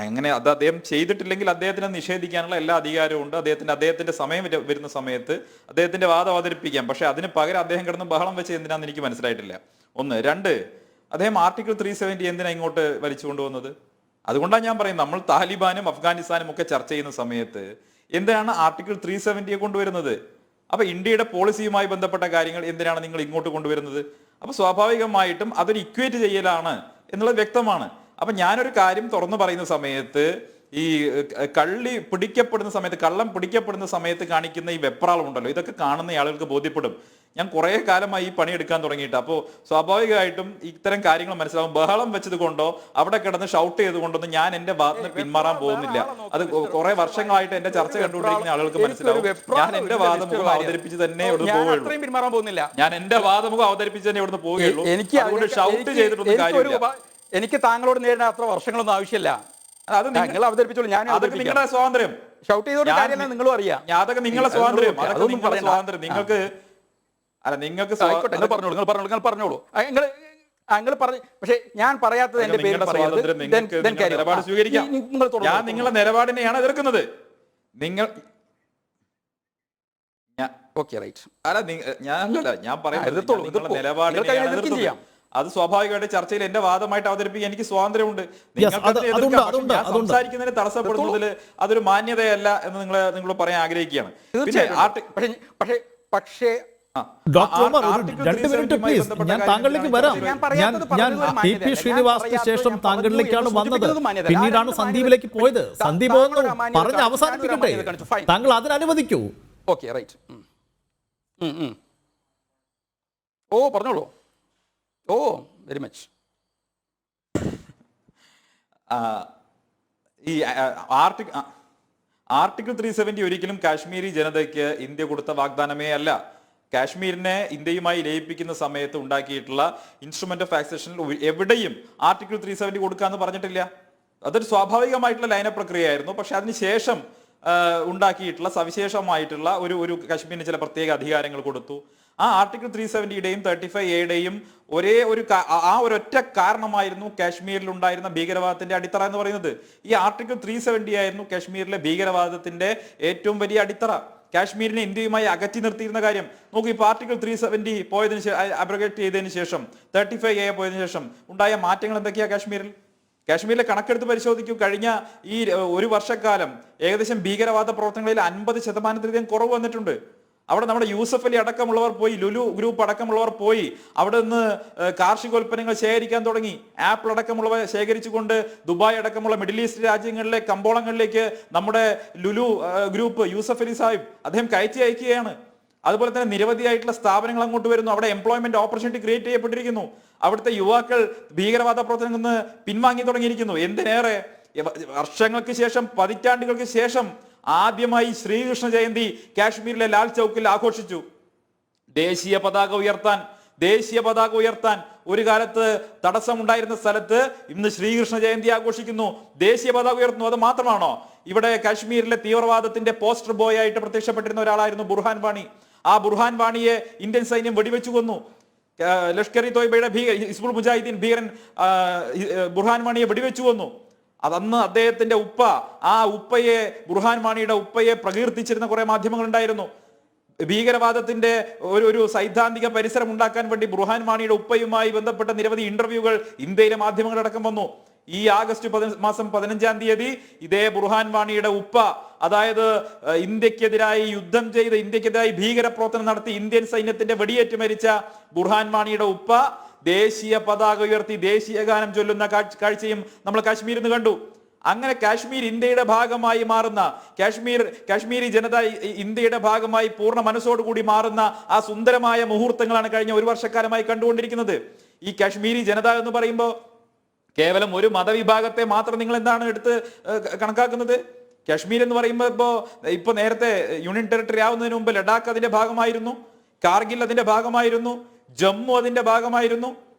അങ്ങനെ അത് അദ്ദേഹം ചെയ്തിട്ടില്ലെങ്കിൽ അദ്ദേഹത്തിനെ നിഷേധിക്കാനുള്ള എല്ലാ അധികാരവും ഉണ്ട്. അദ്ദേഹത്തിന്റെ സമയം വരുന്ന സമയത്ത് അദ്ദേഹത്തിന്റെ വാദം അവതരിപ്പിക്കാം. പക്ഷെ അതിന് പകരം അദ്ദേഹം കിടന്ന് ബഹളം വെച്ച് എന്തിനാന്ന് എനിക്ക് മനസ്സിലായിട്ടില്ല. 1. 2, അദ്ദേഹം ആർട്ടിക്കിൾ 370 എന്തിനാ ഇങ്ങോട്ട് വലിച്ചു കൊണ്ടുവന്നത്? അതുകൊണ്ടാണ് ഞാൻ പറയുന്നത്, നമ്മൾ താലിബാനും അഫ്ഗാനിസ്ഥാനും ഒക്കെ ചർച്ച ചെയ്യുന്ന സമയത്ത് എന്തിനാണ് ആർട്ടിക്കിൾ 370 കൊണ്ടുവരുന്നത്? അപ്പൊ ഇന്ത്യയുടെ പോളിസിയുമായി ബന്ധപ്പെട്ട കാര്യങ്ങൾ എന്തിനാണ് നിങ്ങൾ ഇങ്ങോട്ട് കൊണ്ടുവരുന്നത്? അപ്പൊ സ്വാഭാവികമായിട്ടും അതൊരു ഇക്വേറ്റ് ചെയ്യലാണ് എന്നുള്ളത് വ്യക്തമാണ്. അപ്പൊ ഞാനൊരു കാര്യം തുറന്നു പറയുന്ന സമയത്ത്, ഈ കള്ളം പിടിക്കപ്പെടുന്ന സമയത്ത് കാണിക്കുന്ന ഈ വെപ്രാളം ഉണ്ടല്ലോ, ഇതൊക്കെ കാണുന്ന ആളുകൾക്ക് ബോധ്യപ്പെടും. ഞാൻ കുറെ കാലമായി ഈ പണിയെടുക്കാൻ തുടങ്ങിയിട്ട്. അപ്പോൾ സ്വാഭാവികമായിട്ടും ഇത്തരം കാര്യങ്ങൾ മനസ്സിലാവും. ബഹളം വെച്ചത് കൊണ്ടോ അവിടെ കിടന്ന് ഷൗട്ട് ചെയ്തുകൊണ്ടൊന്നും ഞാൻ എന്റെ വാദത്തിന് പിന്മാറാൻ പോകുന്നില്ല. അത് കുറെ വർഷങ്ങളായിട്ട് എന്റെ ചർച്ച കണ്ടുകൊണ്ടിരിക്കുന്ന ആളുകൾക്ക് മനസ്സിലാവും. ഞാൻ എന്റെ വാദമുഖം അവതരിപ്പിച്ച് തന്നെ ഇവിടുന്ന് പോവുകയുള്ളൂ. ഞാൻ എന്റെ വാദമുഖം അവതരിപ്പിച്ച് തന്നെ ഇവിടുന്ന് പോവുകയുള്ളൂ. അതുകൊണ്ട് ഷൗട്ട് ചെയ്തിട്ടൊന്നും കാര്യമില്ല. എനിക്ക് താങ്കളോട് നേരിടാൻ അത്ര വർഷങ്ങളൊന്നും ആവശ്യമില്ല. അത് നിങ്ങൾ അവതരിപ്പിച്ചോളൂ. ഞാൻ നിങ്ങളുടെ സ്വാതന്ത്ര്യം. ഷൗട്ട് ചെയ്തോണ്ട് കാര്യമില്ല, നിങ്ങളും അറിയാം. അതൊക്കെ നിങ്ങളുടെ സ്വാതന്ത്ര്യം. നിങ്ങൾക്ക് അല്ല, നിങ്ങൾക്ക് പറഞ്ഞോളൂ. പക്ഷെ ഞാൻ പറയാത്തത് എന്റെ പേര് നിലപാട് സ്വീകരിക്കാം. ഞാൻ നിങ്ങളുടെ നിലപാടിനെയാണ് എതിർക്കുന്നത്. നിങ്ങൾ ഞാൻ പറയുന്നത് നിലപാടിനെയാണ് എതിർക്കുന്നത്. അത് സ്വാഭാവികമായിട്ട് ചർച്ചയിൽ എന്റെ വാദമായിട്ട് അവതരിപ്പിക്കാൻ എനിക്ക് സ്വാതന്ത്ര്യമുണ്ട്. സംസാരിക്കുന്നതിന് തടസ്സപ്പെടുന്നതിൽ അതൊരു മാന്യതയല്ല എന്ന് നിങ്ങൾ പറയാൻ ആഗ്രഹിക്കുകയാണ്. പക്ഷേ ഡോക്ടർ ഉമർ, 2 മിനിറ്റ് പ്ലീസ്. ഞാൻ താങ്കളിലേക്ക് വരാം. ഞാൻ ടി.പി. ശ്രീനിവാസിന് ശേഷം താങ്കളിലേക്കാണ് വന്നത്. പിന്നീടാണ് സന്ദീപിലേക്ക് പോയത്. സന്ദീപ് ഒന്ന് പറഞ്ഞ് അവസാനിപ്പിക്കട്ടെ. താങ്കൾ അതിനനുവദിക്കൂ. Okay, right. ഓ, പറഞ്ഞോളൂ. ഓ, വെരി മച്ച്. ഈ ആർട്ടിക്കിൾ 370 ഒരിക്കലും കാശ്മീരി ജനതയ്ക്ക് ഇന്ത്യ കൊടുത്ത വാഗ്ദാനമേ അല്ല. കാശ്മീരിനെ ഇന്ത്യയുമായി ലയിപ്പിക്കുന്ന സമയത്ത് ഉണ്ടാക്കിയിട്ടുള്ള ഇൻസ്ട്രുമെന്റ് ഓഫ് ആക്സേഷനിൽ എവിടെയും ആർട്ടിക്കിൾ 370 കൊടുക്കാന്ന് പറഞ്ഞിട്ടില്ല. അതൊരു സ്വാഭാവികമായിട്ടുള്ള ലയന പ്രക്രിയയായിരുന്നു. പക്ഷെ അതിനുശേഷം ഉണ്ടാക്കിയിട്ടുള്ള സവിശേഷമായിട്ടുള്ള ഒരു കാശ്മീരിന് ചില പ്രത്യേക അധികാരങ്ങൾ കൊടുത്തു. ആ ആർട്ടിക്കിൾ 370യുടെയും 35A ഒരൊറ്റ കാരണമായിരുന്നു കാശ്മീരിൽ ഉണ്ടായിരുന്ന ഭീകരവാദത്തിന്റെ അടിത്തറ എന്ന് പറയുന്നത്. ഈ ആർട്ടിക്കിൾ 370 ആയിരുന്നു കാശ്മീരിലെ ഭീകരവാദത്തിന്റെ ഏറ്റവും വലിയ അടിത്തറ. കാശ്മീരിനെ ഇന്ത്യയുമായി അകറ്റി നിർത്തിയിരുന്ന കാര്യം നോക്കൂ. ഇപ്പോൾ ആർട്ടിക്കിൾ 370 അബ്രോഗേറ്റ് ചെയ്തതിനു ശേഷം 35A പോയതിനു ശേഷം ഉണ്ടായ മാറ്റങ്ങൾ എന്തൊക്കെയാ കാശ്മീരിലെ കണക്കെടുത്ത് പരിശോധിക്കൂ. കഴിഞ്ഞ ഈ 1 വർഷക്കാലം ഏകദേശം ഭീകരവാദ പ്രവർത്തനങ്ങളിൽ 50% കുറവ് വന്നിട്ടുണ്ട്. അവിടെ നമ്മുടെ യൂസഫ് അലി അടക്കമുള്ളവർ പോയി, ലുലു ഗ്രൂപ്പ് അടക്കമുള്ളവർ പോയി അവിടെ നിന്ന് കാർഷികോൽപ്പന്നങ്ങൾ ശേഖരിക്കാൻ തുടങ്ങി. ആപ്പിൾ അടക്കമുള്ളവ ശേഖരിച്ചുകൊണ്ട് ദുബായ് അടക്കമുള്ള മിഡിൽ ഈസ്റ്റ് രാജ്യങ്ങളിലെ കമ്പോളങ്ങളിലേക്ക് നമ്മുടെ ലുലു ഗ്രൂപ്പ് യൂസഫ് അലി സാഹിബ് അദ്ദേഹം കയറ്റി അയക്കുകയാണ്. അതുപോലെ തന്നെ നിരവധിയായിട്ടുള്ള സ്ഥാപനങ്ങൾ അങ്ങോട്ട് വരുന്നു. അവിടെ എംപ്ലോയ്മെന്റ് ഓപ്പർച്യൂണിറ്റി ക്രിയേറ്റ് ചെയ്യപ്പെട്ടിരിക്കുന്നു. അവിടുത്തെ യുവാക്കൾ ഭീകരവാദ പ്രവർത്തനങ്ങളിൽ നിന്ന് പിൻവാങ്ങി തുടങ്ങിയിരിക്കുന്നു. എന്തിനേറെ വർഷങ്ങൾക്ക് ശേഷം, പതിറ്റാണ്ടുകൾക്ക് ശേഷം ആദ്യമായി ശ്രീകൃഷ്ണ ജയന്തി കാശ്മീരിലെ ലാൽ ചൗക്കിൽ ആഘോഷിച്ചു. ദേശീയ പതാക ഉയർത്താൻ ഒരു കാലത്ത് തടസ്സമുണ്ടായിരുന്ന സ്ഥലത്ത് ഇന്ന് ശ്രീകൃഷ്ണ ജയന്തി ആഘോഷിക്കുന്നു, ദേശീയ പതാക ഉയർത്തുന്നു. അത് മാത്രമാണോ? ഇവിടെ കാശ്മീരിലെ തീവ്രവാദത്തിന്റെ പോസ്റ്റർ ബോയ് ആയിട്ട് പ്രത്യക്ഷപ്പെട്ടിരുന്ന ഒരാളായിരുന്നു ബുർഹാൻ വാണി. ആ ബുർഹാൻ വാണിയെ ഇന്ത്യൻ സൈന്യം വെടിവെച്ചു കൊന്നു. ലഷ്കർ ഇ തോയ്ബയുടെ ഹിസ്ബുൾ മുജാഹിദ്ദീൻ ഭീകരൻ ബുർഹാൻ വാണിയെ വെടിവെച്ചു കൊന്നു. അതന്ന് അദ്ദേഹത്തിന്റെ ഉപ്പ, ആ ഉപ്പയെ, ബുർഹാൻ വാണിയുടെ ഉപ്പയെ പ്രകീർത്തിച്ചിരുന്ന കുറെ മാധ്യമങ്ങൾ ഉണ്ടായിരുന്നു. ഭീകരവാദത്തിന്റെ ഒരു സൈദ്ധാന്തിക പരിസരം ഉണ്ടാക്കാൻ വേണ്ടി ബുർഹാൻ വാണിയുടെ ഉപ്പയുമായി ബന്ധപ്പെട്ട നിരവധി ഇന്റർവ്യൂകൾ ഇന്ത്യയിലെ മാധ്യമങ്ങളടക്കം വന്നു. ഈ ആഗസ്റ്റ് മാസം 15-ാം തീയതി ഇതേ ബുർഹാൻ വാണിയുടെ ഉപ്പ, അതായത് ഇന്ത്യക്കെതിരായി യുദ്ധം ചെയ്ത്, ഇന്ത്യക്കെതിരായി ഭീകര പ്രവർത്തനം നടത്തി ഇന്ത്യൻ സൈന്യത്തിന്റെ വെടിയേറ്റ് മരിച്ച ബുർഹാൻ വാണിയുടെ ഉപ്പ ദേശീയ പതാക ഉയർത്തി ദേശീയ ഗാനം ചൊല്ലുന്ന കാഴ്ചയും നമ്മൾ കാശ്മീരിൽ നിന്ന് കണ്ടു. അങ്ങനെ കാശ്മീർ ഇന്ത്യയുടെ ഭാഗമായി മാറുന്ന, കാശ്മീരി ജനത ഇന്ത്യയുടെ ഭാഗമായി പൂർണ്ണ മനസ്സോടുകൂടി മാറുന്ന ആ സുന്ദരമായ മുഹൂർത്തങ്ങളാണ് കഴിഞ്ഞ ഒരു വർഷക്കാലമായി കണ്ടുകൊണ്ടിരിക്കുന്നത്. ഈ കാശ്മീരി ജനത എന്ന് പറയുമ്പോൾ കേവലം ഒരു മതവിഭാഗത്തെ മാത്രം നിങ്ങൾ എന്താണ് എടുത്ത് കണക്കാക്കുന്നത്? കാശ്മീർ എന്ന് പറയുമ്പോൾ ഇപ്പൊ നേരത്തെ യൂണിയൻ ടെറിട്ടറി ആവുന്നതിന് മുമ്പ് ലഡാക്ക് അതിന്റെ ഭാഗമായിരുന്നു, കാർഗിൽ അതിന്റെ ഭാഗമായിരുന്നു, ജമ്മു അതിന്റെ ഭാഗമായിരുന്നു.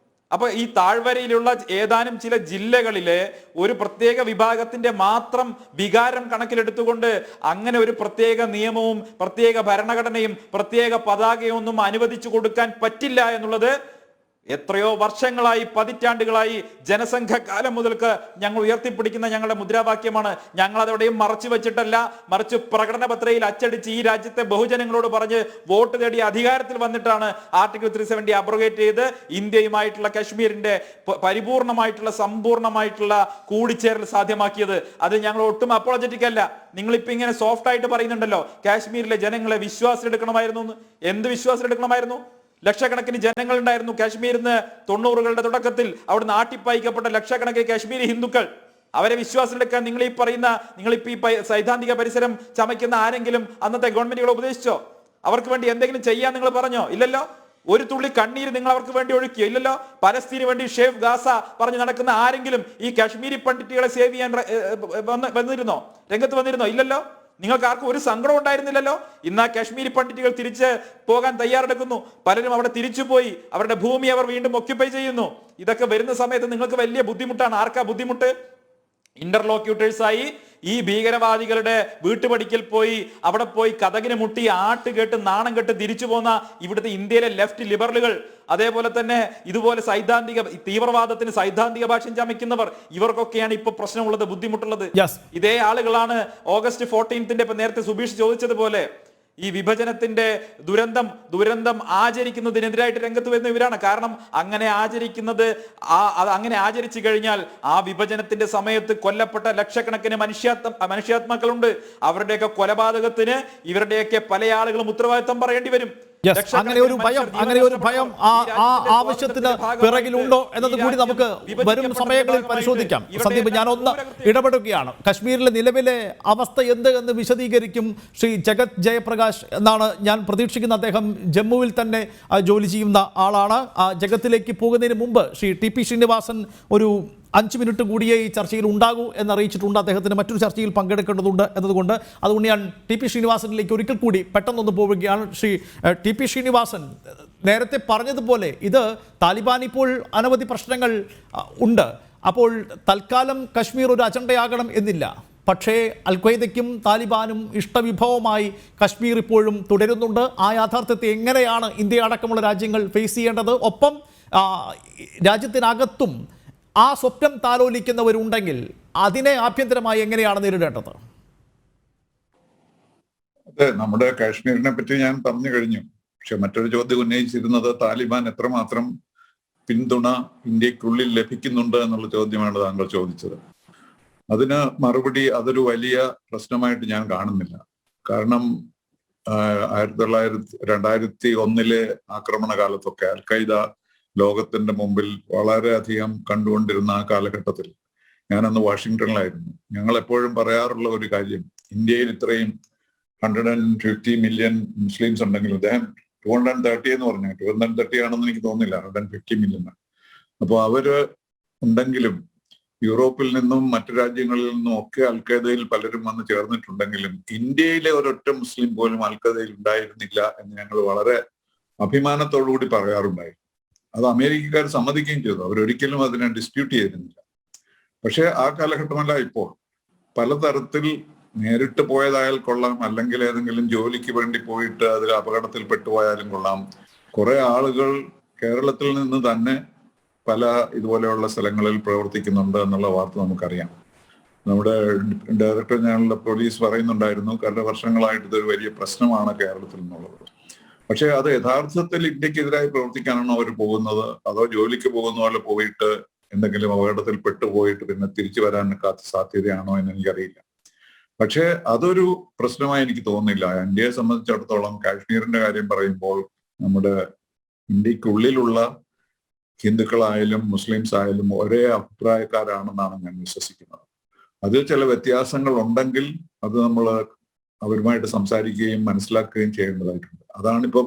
അപ്പൊ ഈ താഴ്വരയിലുള്ള ഏതാനും ചില ജില്ലകളിലെ ഒരു പ്രത്യേക വിഭാഗത്തിന്റെ മാത്രം വികാരം കണക്കിലെടുത്തുകൊണ്ട് അങ്ങനെ ഒരു പ്രത്യേക നിയമവും പ്രത്യേക ഭരണഘടനയും പ്രത്യേക പതാകയും ഒന്നും അനുവദിച്ചു കൊടുക്കാൻ പറ്റില്ല എന്നുള്ളത് എത്രയോ വർഷങ്ങളായി, പതിറ്റാണ്ടുകളായി, ജനസംഘകാലം മുതൽക്ക് ഞങ്ങൾ ഉയർത്തിപ്പിടിക്കുന്ന ഞങ്ങളുടെ മുദ്രാവാക്യമാണ്. ഞങ്ങൾ അതെവിടെയും മറച്ചു വെച്ചിട്ടല്ല, മറിച്ച് പ്രകടന പത്രികയിൽ അച്ചടിച്ച് ഈ രാജ്യത്തെ ബഹുജനങ്ങളോട് പറഞ്ഞ് വോട്ട് നേടി അധികാരത്തിൽ വന്നിട്ടാണ് ആർട്ടിക്കിൾ 370 അബ്രോഗേറ്റ് ചെയ്ത് ഇന്ത്യയുമായിട്ടുള്ള കാശ്മീരിന്റെ പരിപൂർണമായിട്ടുള്ള സമ്പൂർണമായിട്ടുള്ള കൂടിച്ചേരൽ സാധ്യമാക്കിയത്. അത് ഞങ്ങൾ ഒട്ടും അപ്പോളജറ്റിക് അല്ല. നിങ്ങളിപ്പോ ഇങ്ങനെ സോഫ്റ്റ് ആയിട്ട് പറയുന്നുണ്ടല്ലോ കാശ്മീരിലെ ജനങ്ങളെ വിശ്വാസത്തിലെടുക്കണമായിരുന്നു എന്ന്. എന്ത് വിശ്വാസത്തിലെടുക്കണമായിരുന്നു? ലക്ഷക്കണക്കിന് ജനങ്ങൾ ഉണ്ടായിരുന്നു കാശ്മീരിൽ നിന്ന് 90കളുടെ തുടക്കത്തിൽ അവിടുന്ന് ആട്ടിപ്പായിക്കപ്പെട്ട ലക്ഷക്കണക്കിന് കാശ്മീരി ഹിന്ദുക്കൾ. അവരെ വിശ്വാസത്തിലെടുക്കാൻ നിങ്ങളിപ്പോ ഈ സൈദ്ധാന്തിക പരിസരം ചമയ്ക്കുന്ന ആരെങ്കിലും അന്നത്തെ ഗവൺമെന്റുകളെ ഉപദേശിച്ചോ? അവർക്ക് വേണ്ടി എന്തെങ്കിലും ചെയ്യാൻ നിങ്ങൾ പറഞ്ഞോ? ഇല്ലല്ലോ. ഒരു തുള്ളി കണ്ണീര് നിങ്ങൾ അവർക്ക് വേണ്ടി ഒഴുക്കിയോ? ഇല്ലല്ലോ. പലസ്തീന് വേണ്ടി ഷേഫ് ഗാസ പറഞ്ഞു നടക്കുന്ന ആരെങ്കിലും ഈ കാശ്മീരി പണ്ഡിറ്റുകളെ സേവ് ചെയ്യാൻ വന്നിരുന്നോ? രംഗത്ത് വന്നിരുന്നോ? ഇല്ലല്ലോ. നിങ്ങൾക്ക് ആർക്കും ഒരു സങ്കടം ഉണ്ടായിരുന്നില്ലല്ലോ. ഇന്ന് ആ കാശ്മീരി പണ്ഡിറ്റുകൾ തിരിച്ച് പോകാൻ തയ്യാറെടുക്കുന്നു. പലരും അവിടെ തിരിച്ചുപോയി അവരുടെ ഭൂമി അവർ വീണ്ടും ഒക്യുപ്പൈ ചെയ്യുന്നു. ഇതൊക്കെ വരുന്ന സമയത്ത് നിങ്ങൾക്ക് വലിയ ബുദ്ധിമുട്ടാണ്. ആർക്കാ ബുദ്ധിമുട്ട്? ഇന്റർലോക്യൂട്ടേഴ്സായി ഈ ഭീകരവാദികളുടെ വീട്ടുപടിക്കൽ പോയി അവിടെ പോയി കതകിന് മുട്ടി ആട്ട് കേട്ട് നാണം കെട്ട് തിരിച്ചു പോന്ന ഇവിടുത്തെ ഇന്ത്യയിലെ ലെഫ്റ്റ് ലിബറലുകൾ, അതേപോലെ തന്നെ ഇതുപോലെ തീവ്രവാദത്തിന് സൈദ്ധാന്തിക ഭാഷ്യം ചമയ്ക്കുന്നവർ, ഇവർക്കൊക്കെയാണ് ഇപ്പൊ പ്രശ്നമുള്ളത്, ബുദ്ധിമുട്ടുള്ളത്. ഇതേ ആളുകളാണ് ഓഗസ്റ്റ് 14 ഇപ്പൊ നേരത്തെ സുബീഷ് ചോദിച്ചതുപോലെ ഈ വിഭജനത്തിന്റെ ദുരന്തം ആചരിക്കുന്നതിനെതിരായിട്ട് രംഗത്ത് വരുന്ന ഇവരാണ്. കാരണം അങ്ങനെ അങ്ങനെ ആചരിച്ചു കഴിഞ്ഞാൽ ആ വിഭജനത്തിന്റെ സമയത്ത് കൊല്ലപ്പെട്ട ലക്ഷക്കണക്കിന് മനുഷ്യാത്മാക്കളുണ്ട്. അവരുടെയൊക്കെ കൊലപാതകത്തിന് ഇവരുടെയൊക്കെ പല ആളുകളും ഉത്തരവാദിത്തം പറയേണ്ടി വരും. അങ്ങനെ ഒരു ഭയം ആവശ്യത്തിന് പിറകിലുണ്ടോ എന്നത് കൂടി നമുക്ക് വരും സമയങ്ങളിൽ പരിശോധിക്കാം. സന്ദീപ്, ഞാനൊന്ന് ഇടപെടുകയാണ്. കശ്മീരിലെ നിലവിലെ അവസ്ഥ എന്ത് എന്ന് വിശദീകരിക്കും ശ്രീ ജഗത് ജയപ്രകാശ് എന്നാണ് ഞാൻ പ്രതീക്ഷിക്കുന്നത്. അദ്ദേഹം ജമ്മുവിൽ തന്നെ ജോലി ചെയ്യുന്ന ആളാണ്. ജഗത്തിലേക്ക് പോകുന്നതിന് മുമ്പ് ശ്രീ ടി.പി. ശ്രീനിവാസൻ ഒരു 5 മിനിറ്റ് കൂടിയേ ഈ ചർച്ചയിൽ ഉണ്ടാകൂ എന്നറിയിച്ചിട്ടുണ്ട്. അദ്ദേഹത്തിന് മറ്റൊരു ചർച്ചയിൽ പങ്കെടുക്കേണ്ടതുണ്ട് അതുകൊണ്ട് ഞാൻ ടി.പി. ശ്രീനിവാസനിലേക്ക് ഒരിക്കൽ കൂടി പെട്ടെന്നൊന്ന് പോവുകയാണ്. ശ്രീ ടി.പി. ശ്രീനിവാസൻ, നേരത്തെ പറഞ്ഞതുപോലെ ഇത് താലിബാൻ ഇപ്പോൾ അനവധി പ്രശ്നങ്ങൾ ഉണ്ട്. അപ്പോൾ തൽക്കാലം കശ്മീർ ഒരു അജണ്ടയാകണം എന്നില്ല. പക്ഷേ അൽ-ഖ്വയ്ദയ്ക്കും താലിബാനും ഇഷ്ടവിഭവമായി കശ്മീർ ഇപ്പോഴും തുടരുന്നുണ്ട്. ആ യാഥാർത്ഥ്യത്തെ എങ്ങനെയാണ് ഇന്ത്യ അടക്കമുള്ള രാജ്യങ്ങൾ ഫേസ് ചെയ്യേണ്ടത്? ഒപ്പം രാജ്യത്തിനകത്തും ആ സ്വപ്നം താലോലിക്കുന്നവരുണ്ടെങ്കിൽ അതിനെ ആഭ്യന്തരമായി എങ്ങനെയാണ് നേരിടേണ്ടത്? അതെ, നമ്മുടെ കാശ്മീരിനെ പറ്റി ഞാൻ പറഞ്ഞു കഴിഞ്ഞു. പക്ഷെ മറ്റൊരു ചോദ്യം ഉന്നയിച്ചിരുന്നത് താലിബാൻ എത്രമാത്രം പിന്തുണ ഇന്ത്യക്കുള്ളിൽ ലഭിക്കുന്നുണ്ട് എന്നുള്ള ചോദ്യമാണ് താങ്കൾ ചോദിച്ചത്. അതിന് മറുപടി അതൊരു വലിയ പ്രശ്നമായിട്ട് ഞാൻ കാണുന്നില്ല. കാരണം 2001 ആക്രമണ കാലത്തൊക്കെ അൽ ഖൈദ ലോകത്തിന്റെ മുമ്പിൽ വളരെയധികം കണ്ടുകൊണ്ടിരുന്ന ആ കാലഘട്ടത്തിൽ ഞാനന്ന് വാഷിങ്ടണിലായിരുന്നു. ഞങ്ങൾ എപ്പോഴും പറയാറുള്ള ഒരു കാര്യം, ഇന്ത്യയിൽ ഇത്രയും 150 മില്യൺ മുസ്ലിംസ് ഉണ്ടെങ്കിലും അദ്ദേഹം 230 എന്ന് പറഞ്ഞു, 230 ആണെന്ന് എനിക്ക് തോന്നുന്നില്ല, 150 മില്യൺ. അപ്പോൾ അവര് ഉണ്ടെങ്കിലും യൂറോപ്പിൽ നിന്നും മറ്റു രാജ്യങ്ങളിൽ നിന്നും ഒക്കെ അൽ ഖൈദയിൽ പലരും വന്ന് ചേർന്നിട്ടുണ്ടെങ്കിലും ഇന്ത്യയിലെ ഒരൊറ്റ മുസ്ലിം പോലും അൽ ഖൈദയിൽ ഉണ്ടായിരുന്നില്ല എന്ന് ഞങ്ങൾ വളരെ അഭിമാനത്തോടുകൂടി പറയാറുണ്ടായി. അത് അമേരിക്കക്കാർ സമ്മതിക്കുകയും ചെയ്തു. അവരൊരിക്കലും അതിനെ ഡിസ്പ്യൂട്ട് ചെയ്തിരുന്നില്ല. പക്ഷെ ആ കാലഘട്ടമല്ല ഇപ്പോൾ. പലതരത്തിൽ നേരിട്ട് പോയതായാൽ കൊള്ളാം, അല്ലെങ്കിൽ ഏതെങ്കിലും ജോലിക്ക് വേണ്ടി പോയിട്ട് അതിൽ അപകടത്തിൽ പെട്ടുപോയാലും കൊള്ളാം. കുറെ ആളുകൾ കേരളത്തിൽ നിന്ന് തന്നെ പല ഇതുപോലെയുള്ള സ്ഥലങ്ങളിൽ പ്രവർത്തിക്കുന്നുണ്ട് എന്നുള്ള വാർത്ത നമുക്കറിയാം. നമ്മുടെ ഡയറക്ടർ ജനറൽ പോലീസ് പറയുന്നുണ്ടായിരുന്നു, കഴിഞ്ഞ വർഷങ്ങളായിട്ട് ഇതൊരു വലിയ പ്രശ്നമാണ് കേരളത്തിൽ നിന്നുള്ളത്. പക്ഷെ അത് യഥാർത്ഥത്തിൽ ഇന്ത്യക്കെതിരായി പ്രവർത്തിക്കാനാണോ അവർ പോകുന്നത്, അതോ ജോലിക്ക് പോകുന്ന പോലെ പോയിട്ട് എന്തെങ്കിലും അപകടത്തിൽ പെട്ടുപോയിട്ട് പിന്നെ തിരിച്ചു വരാൻ സാധ്യതയാണോ എന്ന് എനിക്കറിയില്ല. പക്ഷെ അതൊരു പ്രശ്നമായി എനിക്ക് തോന്നുന്നില്ല. ഇന്ത്യയെ സംബന്ധിച്ചിടത്തോളം കാശ്മീരിന്റെ കാര്യം പറയുമ്പോൾ നമ്മുടെ ഇന്ത്യക്കുള്ളിലുള്ള ഹിന്ദുക്കളായാലും മുസ്ലിംസ് ആയാലും ഒരേ അഭിപ്രായക്കാരാണെന്നാണ് ഞാൻ വിശ്വസിക്കുന്നത്. അതിൽ ചില വ്യത്യാസങ്ങൾ ഉണ്ടെങ്കിൽ അത് നമ്മൾ അവരുമായിട്ട് സംസാരിക്കുകയും മനസ്സിലാക്കുകയും ചെയ്യേണ്ടതായിട്ടുണ്ട്. അതാണിപ്പോൾ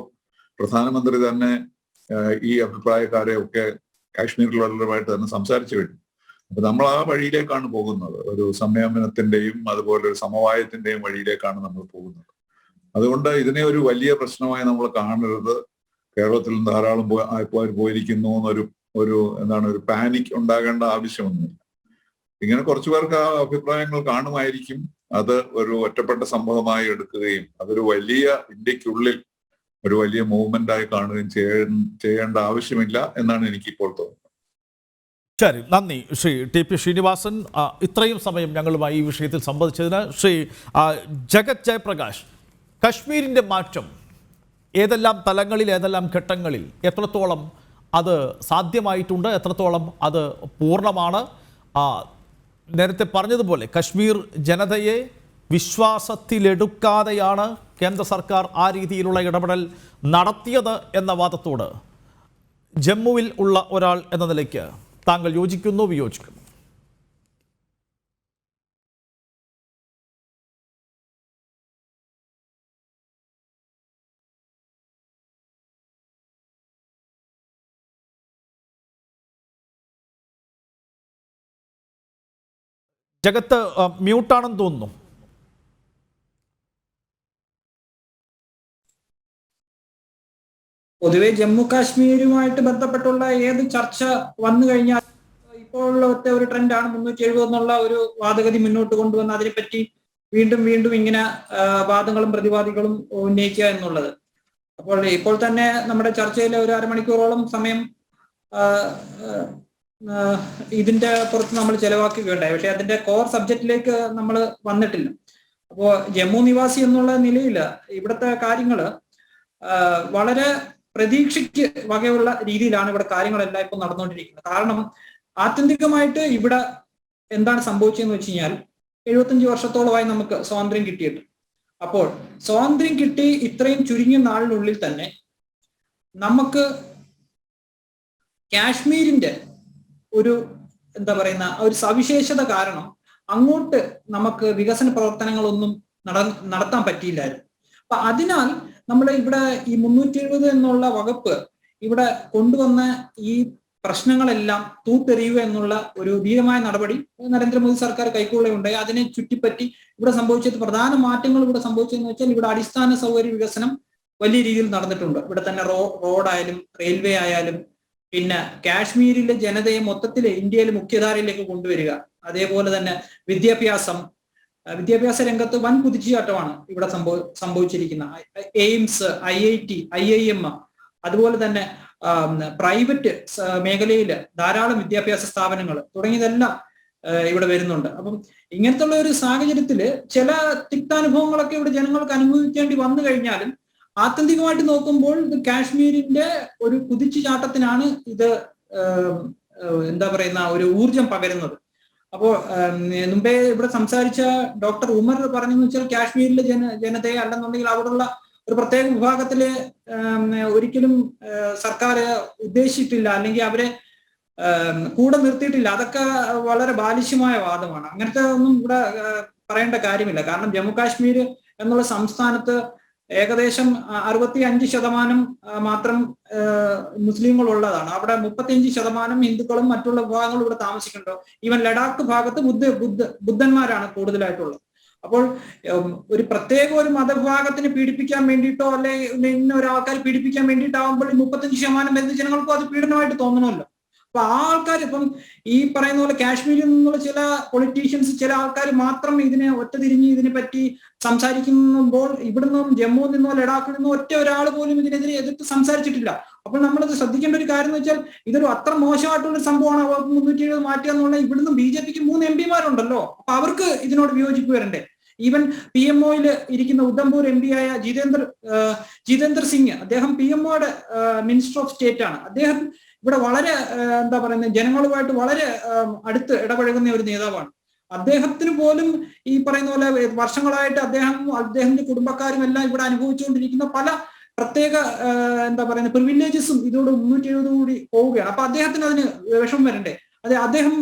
പ്രധാനമന്ത്രി തന്നെ ഈ അഭിപ്രായക്കാരെ ഒക്കെ കാശ്മീരിലുള്ളവരുമായിട്ട് തന്നെ സംസാരിച്ചു കഴിഞ്ഞു. അപ്പൊ നമ്മൾ ആ വഴിയിലേക്കാണ് പോകുന്നത്, ഒരു സംയമനത്തിന്റെയും അതുപോലെ ഒരു സമവായത്തിന്റെയും വഴിയിലേക്കാണ് നമ്മൾ പോകുന്നത്. അതുകൊണ്ട് ഇതിനെ ഒരു വലിയ പ്രശ്നമായി നമ്മൾ കാണരുത്. കേരളത്തിൽ ധാരാളം പോയിരിക്കുന്നു എന്നൊരു ഒരു പാനിക് ഉണ്ടാകേണ്ട ആവശ്യമൊന്നുമില്ല. ഇങ്ങനെ കുറച്ചു പേർക്ക് ആ അഭിപ്രായങ്ങൾ കാണുമായിരിക്കും. അത് ഒരു ഒറ്റപ്പെട്ട സംഭവമായി എടുക്കുകയും അതൊരു വലിയ ഇന്ത്യക്കുള്ളിൽ ഒരു വലിയ മൂവ്മെന്റ് ആയി കാണുകയും ചെയ്യേണ്ട ആവശ്യമില്ല എന്നാണ് എനിക്കിപ്പോൾ തോന്നുന്നത്. ശരി, നന്ദി ശ്രീ ടി.പി. ശ്രീനിവാസൻ. ഇത്രയും സമയം ഞങ്ങളുമായി ഈ വിഷയത്തിൽ സംബന്ധിച്ചതിന്. ശ്രീ ജഗത് ജയപ്രകാശ്, കശ്മീരിൻ്റെ മാറ്റം ഏതെല്ലാം തലങ്ങളിൽ, ഏതെല്ലാം ഘട്ടങ്ങളിൽ, എത്രത്തോളം അത് സാധ്യമായിട്ടുണ്ട്, എത്രത്തോളം അത് പൂർണ്ണമാണ്? നേരത്തെ പറഞ്ഞതുപോലെ കശ്മീർ ജനതയെ വിശ്വാസത്തിലെടുക്കാതെയാണ് കേന്ദ്ര സർക്കാർ ആ രീതിയിലുള്ള ഇടപെടൽ നടത്തിയത് എന്ന വാദത്തോട് ജമ്മുവിൽ ഉള്ള ഒരാൾ എന്ന നിലയ്ക്ക് താങ്കൾ യോജിക്കുന്നു, വിയോജിക്കുന്നു? ജഗത്ത് മ്യൂട്ടാണെന്ന് തോന്നുന്നു. പൊതുവെ ജമ്മു കാശ്മീരുമായിട്ട് ബന്ധപ്പെട്ടുള്ള ഏത് ചർച്ച വന്നു കഴിഞ്ഞാൽ ഇപ്പോഴത്തെ ഒരു ട്രെൻഡാണ് 370 എന്നുള്ള ഒരു വാദഗതി മുന്നോട്ട് കൊണ്ടുവന്ന് അതിനെപ്പറ്റി വീണ്ടും വീണ്ടും ഇങ്ങനെ വാദങ്ങളും പ്രതിവാദികളും ഉന്നയിക്കുക എന്നുള്ളത്. അപ്പോൾ ഇപ്പോൾ തന്നെ നമ്മുടെ ചർച്ചയിൽ ഒരു അരമണിക്കൂറോളം സമയം ഇതിന്റെ പുറത്ത് നമ്മൾ ചെലവാക്കുകയുണ്ടായി. പക്ഷെ അതിന്റെ കോർ സബ്ജക്റ്റിലേക്ക് നമ്മൾ വന്നിട്ടില്ല. അപ്പോൾ ജമ്മു നിവാസി എന്നുള്ള നിലയിൽ ഇവിടുത്തെ കാര്യങ്ങൾ വളരെ പ്രതീക്ഷയ്ക്ക് വകയുള്ള രീതിയിലാണ് ഇവിടെ കാര്യങ്ങളെല്ലാം ഇപ്പോൾ നടന്നുകൊണ്ടിരിക്കുന്നത്. കാരണം ആത്യന്തികമായിട്ട് ഇവിടെ എന്താണ് സംഭവിച്ചതെന്ന് വെച്ച് കഴിഞ്ഞാൽ 75 വർഷത്തോളമായി നമുക്ക് സ്വാതന്ത്ര്യം കിട്ടിയിട്ട്. അപ്പോൾ സ്വാതന്ത്ര്യം കിട്ടി ഇത്രയും ചുരുങ്ങിയ നാളിനുള്ളിൽ തന്നെ നമുക്ക് കാശ്മീരിന്റെ ഒരു ഒരു സവിശേഷത കാരണം അങ്ങോട്ട് നമുക്ക് വികസന പ്രവർത്തനങ്ങളൊന്നും നടത്താൻ പറ്റിയില്ലായിരുന്നു. അപ്പൊ അതിനാൽ നമ്മൾ ഇവിടെ ഈ 370 എന്നുള്ള വകുപ്പ് ഇവിടെ കൊണ്ടുവന്ന ഈ പ്രശ്നങ്ങളെല്ലാം തൂത്തെറിയുക എന്നുള്ള ഒരു ധീരമായ നടപടി നരേന്ദ്രമോദി സർക്കാർ കൈക്കൊള്ളുകയുണ്ടായി. അതിനെ ചുറ്റിപ്പറ്റി ഇവിടെ സംഭവിച്ചത് പ്രധാന മാറ്റങ്ങൾ ഇവിടെ സംഭവിച്ചതെന്ന് വെച്ചാൽ ഇവിടെ അടിസ്ഥാന സൗകര്യ വികസനം വലിയ രീതിയിൽ നടന്നിട്ടുണ്ട്. ഇവിടെ തന്നെ റോഡായാലും റെയിൽവേ ആയാലും പിന്നെ കാശ്മീരിലെ ജനതയെ മൊത്തത്തിൽ ഇന്ത്യയിലെ മുഖ്യധാരയിലേക്ക് കൊണ്ടുവരിക. അതേപോലെ തന്നെ വിദ്യാഭ്യാസ രംഗത്ത് വൻ കുതിച്ചുചാട്ടമാണ് ഇവിടെ സംഭവിച്ചിരിക്കുന്നത്. എയിംസ്, IIT, IIM, അതുപോലെ തന്നെ പ്രൈവറ്റ് മേഖലയിൽ ധാരാളം വിദ്യാഭ്യാസ സ്ഥാപനങ്ങൾ തുടങ്ങിയതെല്ലാം ഇവിടെ വരുന്നുണ്ട്. അപ്പം ഇങ്ങനത്തെ ഉള്ള ഒരു സാഹചര്യത്തിൽ ചില തിക്താനുഭവങ്ങളൊക്കെ ഇവിടെ ജനങ്ങൾക്ക് അനുഭവിക്കേണ്ടി വന്നു കഴിഞ്ഞാലും ആത്യന്തികമായിട്ട് നോക്കുമ്പോൾ ഇത് കാശ്മീരിന്റെ ഒരു കുതിച്ചുചാട്ടത്തിനാണ് ഇത് ഒരു ഊർജം പകരുന്നത്. അപ്പോൾ മുമ്പേ ഇവിടെ സംസാരിച്ച ഡോക്ടർ ഉമർ പറഞ്ഞെന്ന് വെച്ചാൽ കാശ്മീരിലെ ജനതയെ അല്ലെന്നുണ്ടെങ്കിൽ അവിടെയുള്ള ഒരു പ്രത്യേക വിഭാഗത്തില് ഒരിക്കലും സർക്കാർ ഉദ്ദേശിച്ചിട്ടില്ല, അല്ലെങ്കിൽ അവരെ കൂടെ നിർത്തിയിട്ടില്ല. അതൊക്കെ വളരെ ബാലിശ്യമായ വാദമാണ്. അങ്ങനത്തെ ഒന്നും ഇവിടെ പറയേണ്ട കാര്യമില്ല. കാരണം ജമ്മു കാശ്മീർ എന്നുള്ള സംസ്ഥാനത്ത് ഏകദേശം 65% മാത്രം മുസ്ലിങ്ങൾ ഉള്ളതാണ്. അവിടെ 35% ഹിന്ദുക്കളും മറ്റുള്ള വിഭാഗങ്ങളും ഇവിടെ താമസിക്കുന്നുണ്ടോ. ഈവൻ ലഡാക്ക് ഭാഗത്ത് ബുദ്ധന്മാരാണ് കൂടുതലായിട്ടുള്ളത്. അപ്പോൾ ഒരു പ്രത്യേക ഒരു മതവിഭാഗത്തിന് പീഡിപ്പിക്കാൻ വേണ്ടിയിട്ടോ അല്ലെ ഇന്ന ഒരാൾക്കാർ പീഡിപ്പിക്കാൻ വേണ്ടിയിട്ടാവുമ്പോൾ 35% വരുന്ന ജനങ്ങൾക്കും അത് പീഡനമായിട്ട് തോന്നണമല്ലോ. അപ്പൊ ആ ആൾക്കാർ ഇപ്പം ഈ പറയുന്ന പോലെ കാശ്മീരിൽ നിന്നുള്ള ചില പൊളിറ്റീഷ്യൻസ്, ചില ആൾക്കാർ മാത്രം ഇതിനെ ഒറ്റതിരിഞ്ഞ് ഇതിനെ പറ്റി സംസാരിക്കുമ്പോൾ ഇവിടുന്നും ജമ്മുവിൽ നിന്നോ ലഡാക്കിൽ നിന്നോ ഒറ്റ ഒരാൾ പോലും ഇതിനെതിരെ എതിർത്ത് സംസാരിച്ചിട്ടില്ല. അപ്പോൾ നമ്മളത് ശ്രദ്ധിക്കേണ്ട ഒരു കാര്യം എന്ന് വെച്ചാൽ ഇതൊരു അത്ര മോശമായിട്ടുള്ള സംഭവമാണ്. 370 മാറ്റുക എന്നുള്ള ഇവിടുന്ന് BJPക്ക് 3 MP മാരുണ്ടല്ലോ. അപ്പൊ അവർക്ക് ഇതിനോട് വിയോജിപ്പ് വരണ്ടേ? ഈവൻ PMOയിൽ ഇരിക്കുന്ന ഉദ്ധംപൂർ MP ആയ ജിതേന്ദ്ര സിംഗ്, അദ്ദേഹം PMOയുടെ മിനിസ്റ്റർ ഓഫ് സ്റ്റേറ്റ് ആണ്. അദ്ദേഹം ഇവിടെ വളരെ എന്താ പറയുന്നത് ജനങ്ങളുമായിട്ട് വളരെ അടുത്ത് ഇടപഴകുന്ന ഒരു നേതാവാണ്. അദ്ദേഹത്തിന് പോലും ഈ പറയുന്ന പോലെ വർഷങ്ങളായിട്ട് അദ്ദേഹത്തിന്റെ കുടുംബക്കാരും എല്ലാം ഇവിടെ അനുഭവിച്ചുകൊണ്ടിരിക്കുന്ന പല പ്രത്യേക എന്താ പറയുന്നത് പ്രിവിലേജസും ഇതോട് 370 കൂടി പോവുകയാണ്. അപ്പൊ അദ്ദേഹത്തിന് അതിന് വിഷമം വരണ്ടേ? അദ്ദേഹം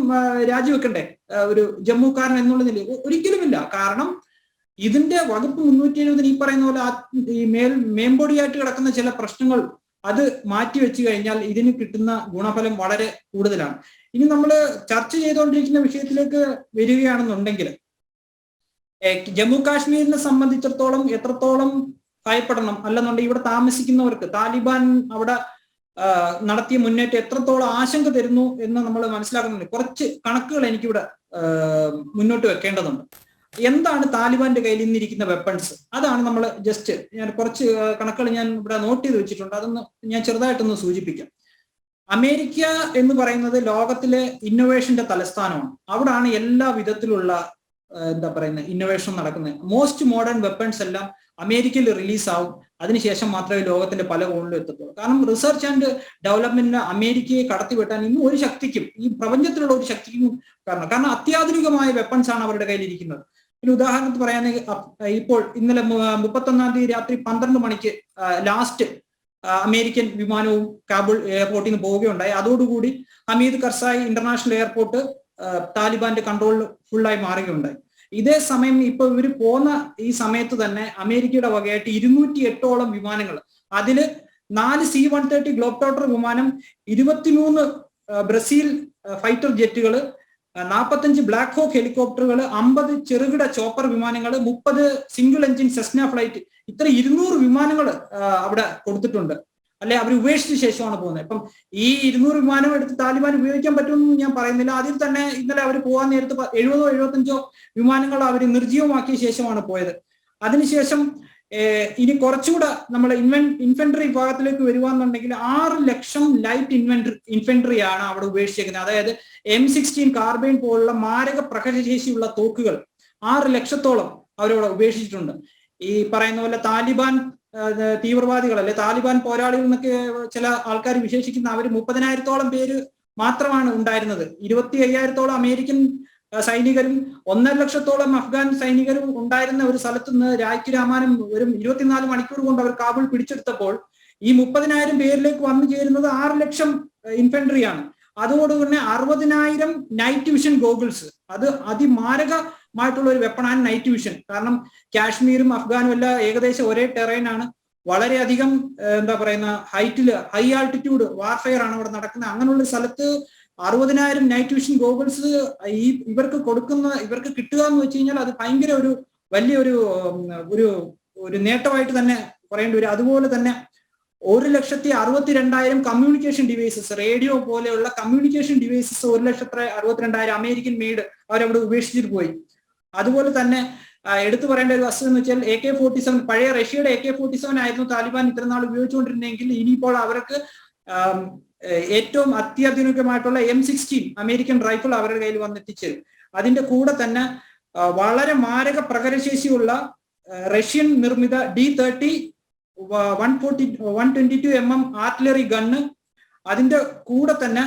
രാജിവെക്കണ്ടേ ഒരു ജമ്മുക്കാരൻ എന്നുള്ള നിലയിൽ? ഒരിക്കലുമില്ല. കാരണം ഇതിന്റെ വകുപ്പ് 370 ഈ പറയുന്ന പോലെ ഈ മേമ്പൊടിയായിട്ട് കിടക്കുന്ന ചില പ്രശ്നങ്ങൾ അത് മാറ്റിവെച്ചു കഴിഞ്ഞാൽ ഇതിന് കിട്ടുന്ന ഗുണഫലം വളരെ കൂടുതലാണ്. ഇനി നമ്മൾ ചർച്ച ചെയ്തുകൊണ്ടിരിക്കുന്ന വിഷയത്തിലേക്ക് വരികയാണെന്നുണ്ടെങ്കിൽ ജമ്മു കാശ്മീരിനെ സംബന്ധിച്ചിടത്തോളം എത്രത്തോളം ഭയപ്പെടണം, അല്ലെന്നുണ്ടെങ്കിൽ ഇവിടെ താമസിക്കുന്നവർക്ക് താലിബാൻ അവിടെ നടത്തിയ മുന്നേറ്റം എത്രത്തോളം ആശങ്ക തരുന്നു എന്ന് നമ്മൾ മനസ്സിലാക്കുന്നുണ്ട്. കുറച്ച് കണക്കുകൾ എനിക്കിവിടെ മുന്നോട്ട് വെക്കേണ്ടതുണ്ട്. എന്താണ് താലിബാന്റെ കയ്യിൽ ഇന്നിരിക്കുന്ന വെപ്പൺസ്? അതാണ് നമ്മൾ ജസ്റ്റ് ഞാൻ കുറച്ച് കണക്കുകൾ ഞാൻ ഇവിടെ നോട്ട് ചെയ്ത് വെച്ചിട്ടുണ്ട്. അതൊന്ന് ഞാൻ ചെറുതായിട്ടൊന്ന് സൂചിപ്പിക്കാം. അമേരിക്ക എന്ന് പറയുന്നത് ലോകത്തിലെ ഇന്നോവേഷന്റെ തലസ്ഥാനമാണ്. അവിടാണ് എല്ലാ വിധത്തിലുള്ള എന്താ പറയുന്നത് ഇന്നോവേഷൻ നടക്കുന്നത്. മോസ്റ്റ് മോഡേൺ വെപ്പൺസ് എല്ലാം അമേരിക്കയിൽ റിലീസ് ആവും. അതിനുശേഷം മാത്രമേ ലോകത്തിന്റെ പല കോണിലും എത്തത്തുള്ളൂ. കാരണം റിസർച്ച് ആൻഡ് ഡെവലപ്മെന്റിന് അമേരിക്കയെ കടത്തിവെട്ടാൻ ഇന്നും ഒരു ശക്തിക്കും, ഈ പ്രപഞ്ചത്തിലുള്ള ഒരു ശക്തിക്കും കാരണം അത്യാധുനികമായ വെപ്പൺസ് ആണ് അവരുടെ കയ്യിലിരിക്കുന്നത്. ഒരു ഉദാഹരണത്തിന് പറയുകയാണെങ്കിൽ ഇപ്പോൾ ഇന്നലെ 31-ാം തീയതി രാത്രി 12 മണിക്ക് ലാസ്റ്റ് അമേരിക്കൻ വിമാനവും കാബൂൾ എയർപോർട്ടിൽ നിന്ന് പോവുകയുണ്ടായി. അതോടുകൂടി ഹമീദ് കർസായി ഇന്റർനാഷണൽ എയർപോർട്ട് താലിബാന്റെ കൺട്രോളിൽ ഫുള്ളായി മാറുകയുണ്ടായി. ഇതേ സമയം ഇപ്പൊ ഇവര് പോന്ന ഈ സമയത്ത് തന്നെ അമേരിക്കയുടെ വകയായിട്ട് 208ഓളം വിമാനങ്ങൾ, അതില് 4 C-130 ഗ്ലോബ് വിമാനം, 23 ബ്രസീൽ ഫൈറ്റർ ജെറ്റുകള്, 45 ബ്ലാക്ക് ഹോക്ക് ഹെലികോപ്റ്ററുകൾ, 50 ചെറുകിട ചോപ്പർ വിമാനങ്ങൾ, 30 സിംഗിൾ എഞ്ചിൻ സെസ്ന ഫ്ലൈറ്റ്, ഇത്ര 200 വിമാനങ്ങൾ അവിടെ കൊടുത്തിട്ടുണ്ട്. അല്ലെ, അവർ ഉപേക്ഷിച്ച ശേഷമാണ് പോകുന്നത്. ഇപ്പം ഈ 200 വിമാനം എടുത്ത് താലിബാൻ ഉപയോഗിക്കാൻ പറ്റുമെന്ന് ഞാൻ പറയുന്നില്ല. അതിൽ തന്നെ ഇന്നലെ അവർ പോകാൻ നേരത്ത് 70-75 വിമാനങ്ങൾ അവർ നിർജ്ജീവമാക്കിയ ശേഷമാണ് പോയത്. അതിനുശേഷം ഇനി കുറച്ചുകൂടെ നമ്മൾ ഇൻഫെൻട്രി വിഭാഗത്തിലേക്ക് വരുവാന്നുണ്ടെങ്കിൽ 6 ലക്ഷം ലൈറ്റ് ഇൻഫെൻട്രിയാണ് അവിടെ ഉപേക്ഷിച്ചിരിക്കുന്നത്. അതായത് M16 കാർബൈൻ പോലുള്ള മാരക പ്രഹരശേഷിയുള്ള തോക്കുകൾ 6 ലക്ഷത്തോളം അവരവിടെ ഉപേക്ഷിച്ചിട്ടുണ്ട്. ഈ പറയുന്ന പോലെ താലിബാൻ തീവ്രവാദികൾ അല്ലെ താലിബാൻ പോരാളികൾ എന്നൊക്കെ ചില ആൾക്കാർ വിശേഷിക്കുന്ന അവർ 30,000-ഓളം പേര് മാത്രമാണ് ഉണ്ടായിരുന്നത്. 25,000-ഓളം അമേരിക്കൻ സൈനികരും 1.5 ലക്ഷത്തോളം അഫ്ഗാൻ സൈനികരും ഉണ്ടായിരുന്ന ഒരു സ്ഥലത്ത് നിന്ന് രാജ്ക്ക് രാമാനം വെറും 24 മണിക്കൂർ കൊണ്ട് അവർ കാബൂൾ പിടിച്ചെടുത്തപ്പോൾ ഈ 30,000 പേരിലേക്ക് വന്നു ചേരുന്നത് 6 ലക്ഷം ഇൻഫെൻട്രിയാണ്. അതോടുകൂടി 60,000 നൈറ്റ് വിഷൻ ഗോഗിൾസ്, അത് അതിമാരകമായിട്ടുള്ള ഒരു വെപ്പണാണ് നൈറ്റ് വിഷൻ. കാരണം കാശ്മീരും അഫ്ഗാനും എല്ലാം ഏകദേശം ഒരേ ടെറൈനാണ്. വളരെയധികം എന്താ പറയുന്ന ഹൈ ആൾട്ടിറ്റ്യൂഡ് വാർഫെയർ ആണ് അവിടെ നടക്കുന്നത്. അങ്ങനെയുള്ള സ്ഥലത്ത് 60,000 നൈറ്റ് വിഷൻ ഗോഗിൾസ് ഇവർക്ക് കിട്ടുക എന്ന് വെച്ച് കഴിഞ്ഞാൽ അത് ഭയങ്കര ഒരു വലിയൊരു ഒരു നേട്ടമായിട്ട് തന്നെ പറയേണ്ടി വരും. അതുപോലെ തന്നെ 1,62,000 കമ്മ്യൂണിക്കേഷൻ ഡിവൈസസ്, റേഡിയോ പോലെയുള്ള കമ്മ്യൂണിക്കേഷൻ ഡിവൈസസ് 1,62,000 അമേരിക്കൻ മെയ്ഡ് അവരവിടെ ഉപേക്ഷിച്ചിട്ട് പോയി. അതുപോലെ തന്നെ എടുത്തു പറയേണ്ട ഒരു വസ്തുത എന്ന് വെച്ചാൽ AK-47, പഴയ റഷ്യയുടെ AK-47 ആയിരുന്നു താലിബാൻ ഇത്രനാൾ ഉപയോഗിച്ചുകൊണ്ടിരുന്നെങ്കിൽ ഇനിയിപ്പോൾ അവർക്ക് ഏറ്റവും അത്യാധുനികമായിട്ടുള്ള M16 അമേരിക്കൻ റൈഫിൾ അവരുടെ കയ്യിൽ വന്നെത്തിച്ചേരും. അതിന്റെ കൂടെ തന്നെ വളരെ മാരക പ്രഹരശേഷിയുള്ള റഷ്യൻ നിർമ്മിത D30 122 mm ആർട്ടിലറി ഗണ്ണ്, അതിന്റെ കൂടെ തന്നെ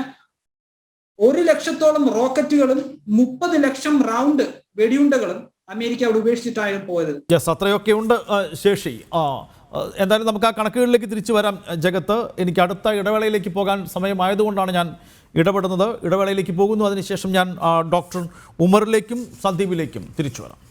1 ലക്ഷത്തോളം റോക്കറ്റുകളും 30 ലക്ഷം റൗണ്ട് വെടിയുണ്ടകളും അമേരിക്ക അവിടെ ഉപേക്ഷിച്ചിട്ടായിരുന്നു പോയത്. അത്രയൊക്കെ ഉണ്ട് ശേഷി. എന്തായാലും നമുക്ക് ആ കണക്കുകളിലേക്ക് തിരിച്ചു വരാം ജഗത്ത്. എനിക്ക് അടുത്ത ഇടവേളയിലേക്ക് പോകാൻ സമയമായതുകൊണ്ടാണ് ഞാൻ ഇടപെടുന്നത്. ഇടവേളയിലേക്ക് പോകുന്നു. അതിനുശേഷം ഞാൻ ഡോക്ടർ ഉമറിലേക്കും സന്ദീപിലേക്കും തിരിച്ചു വരാം.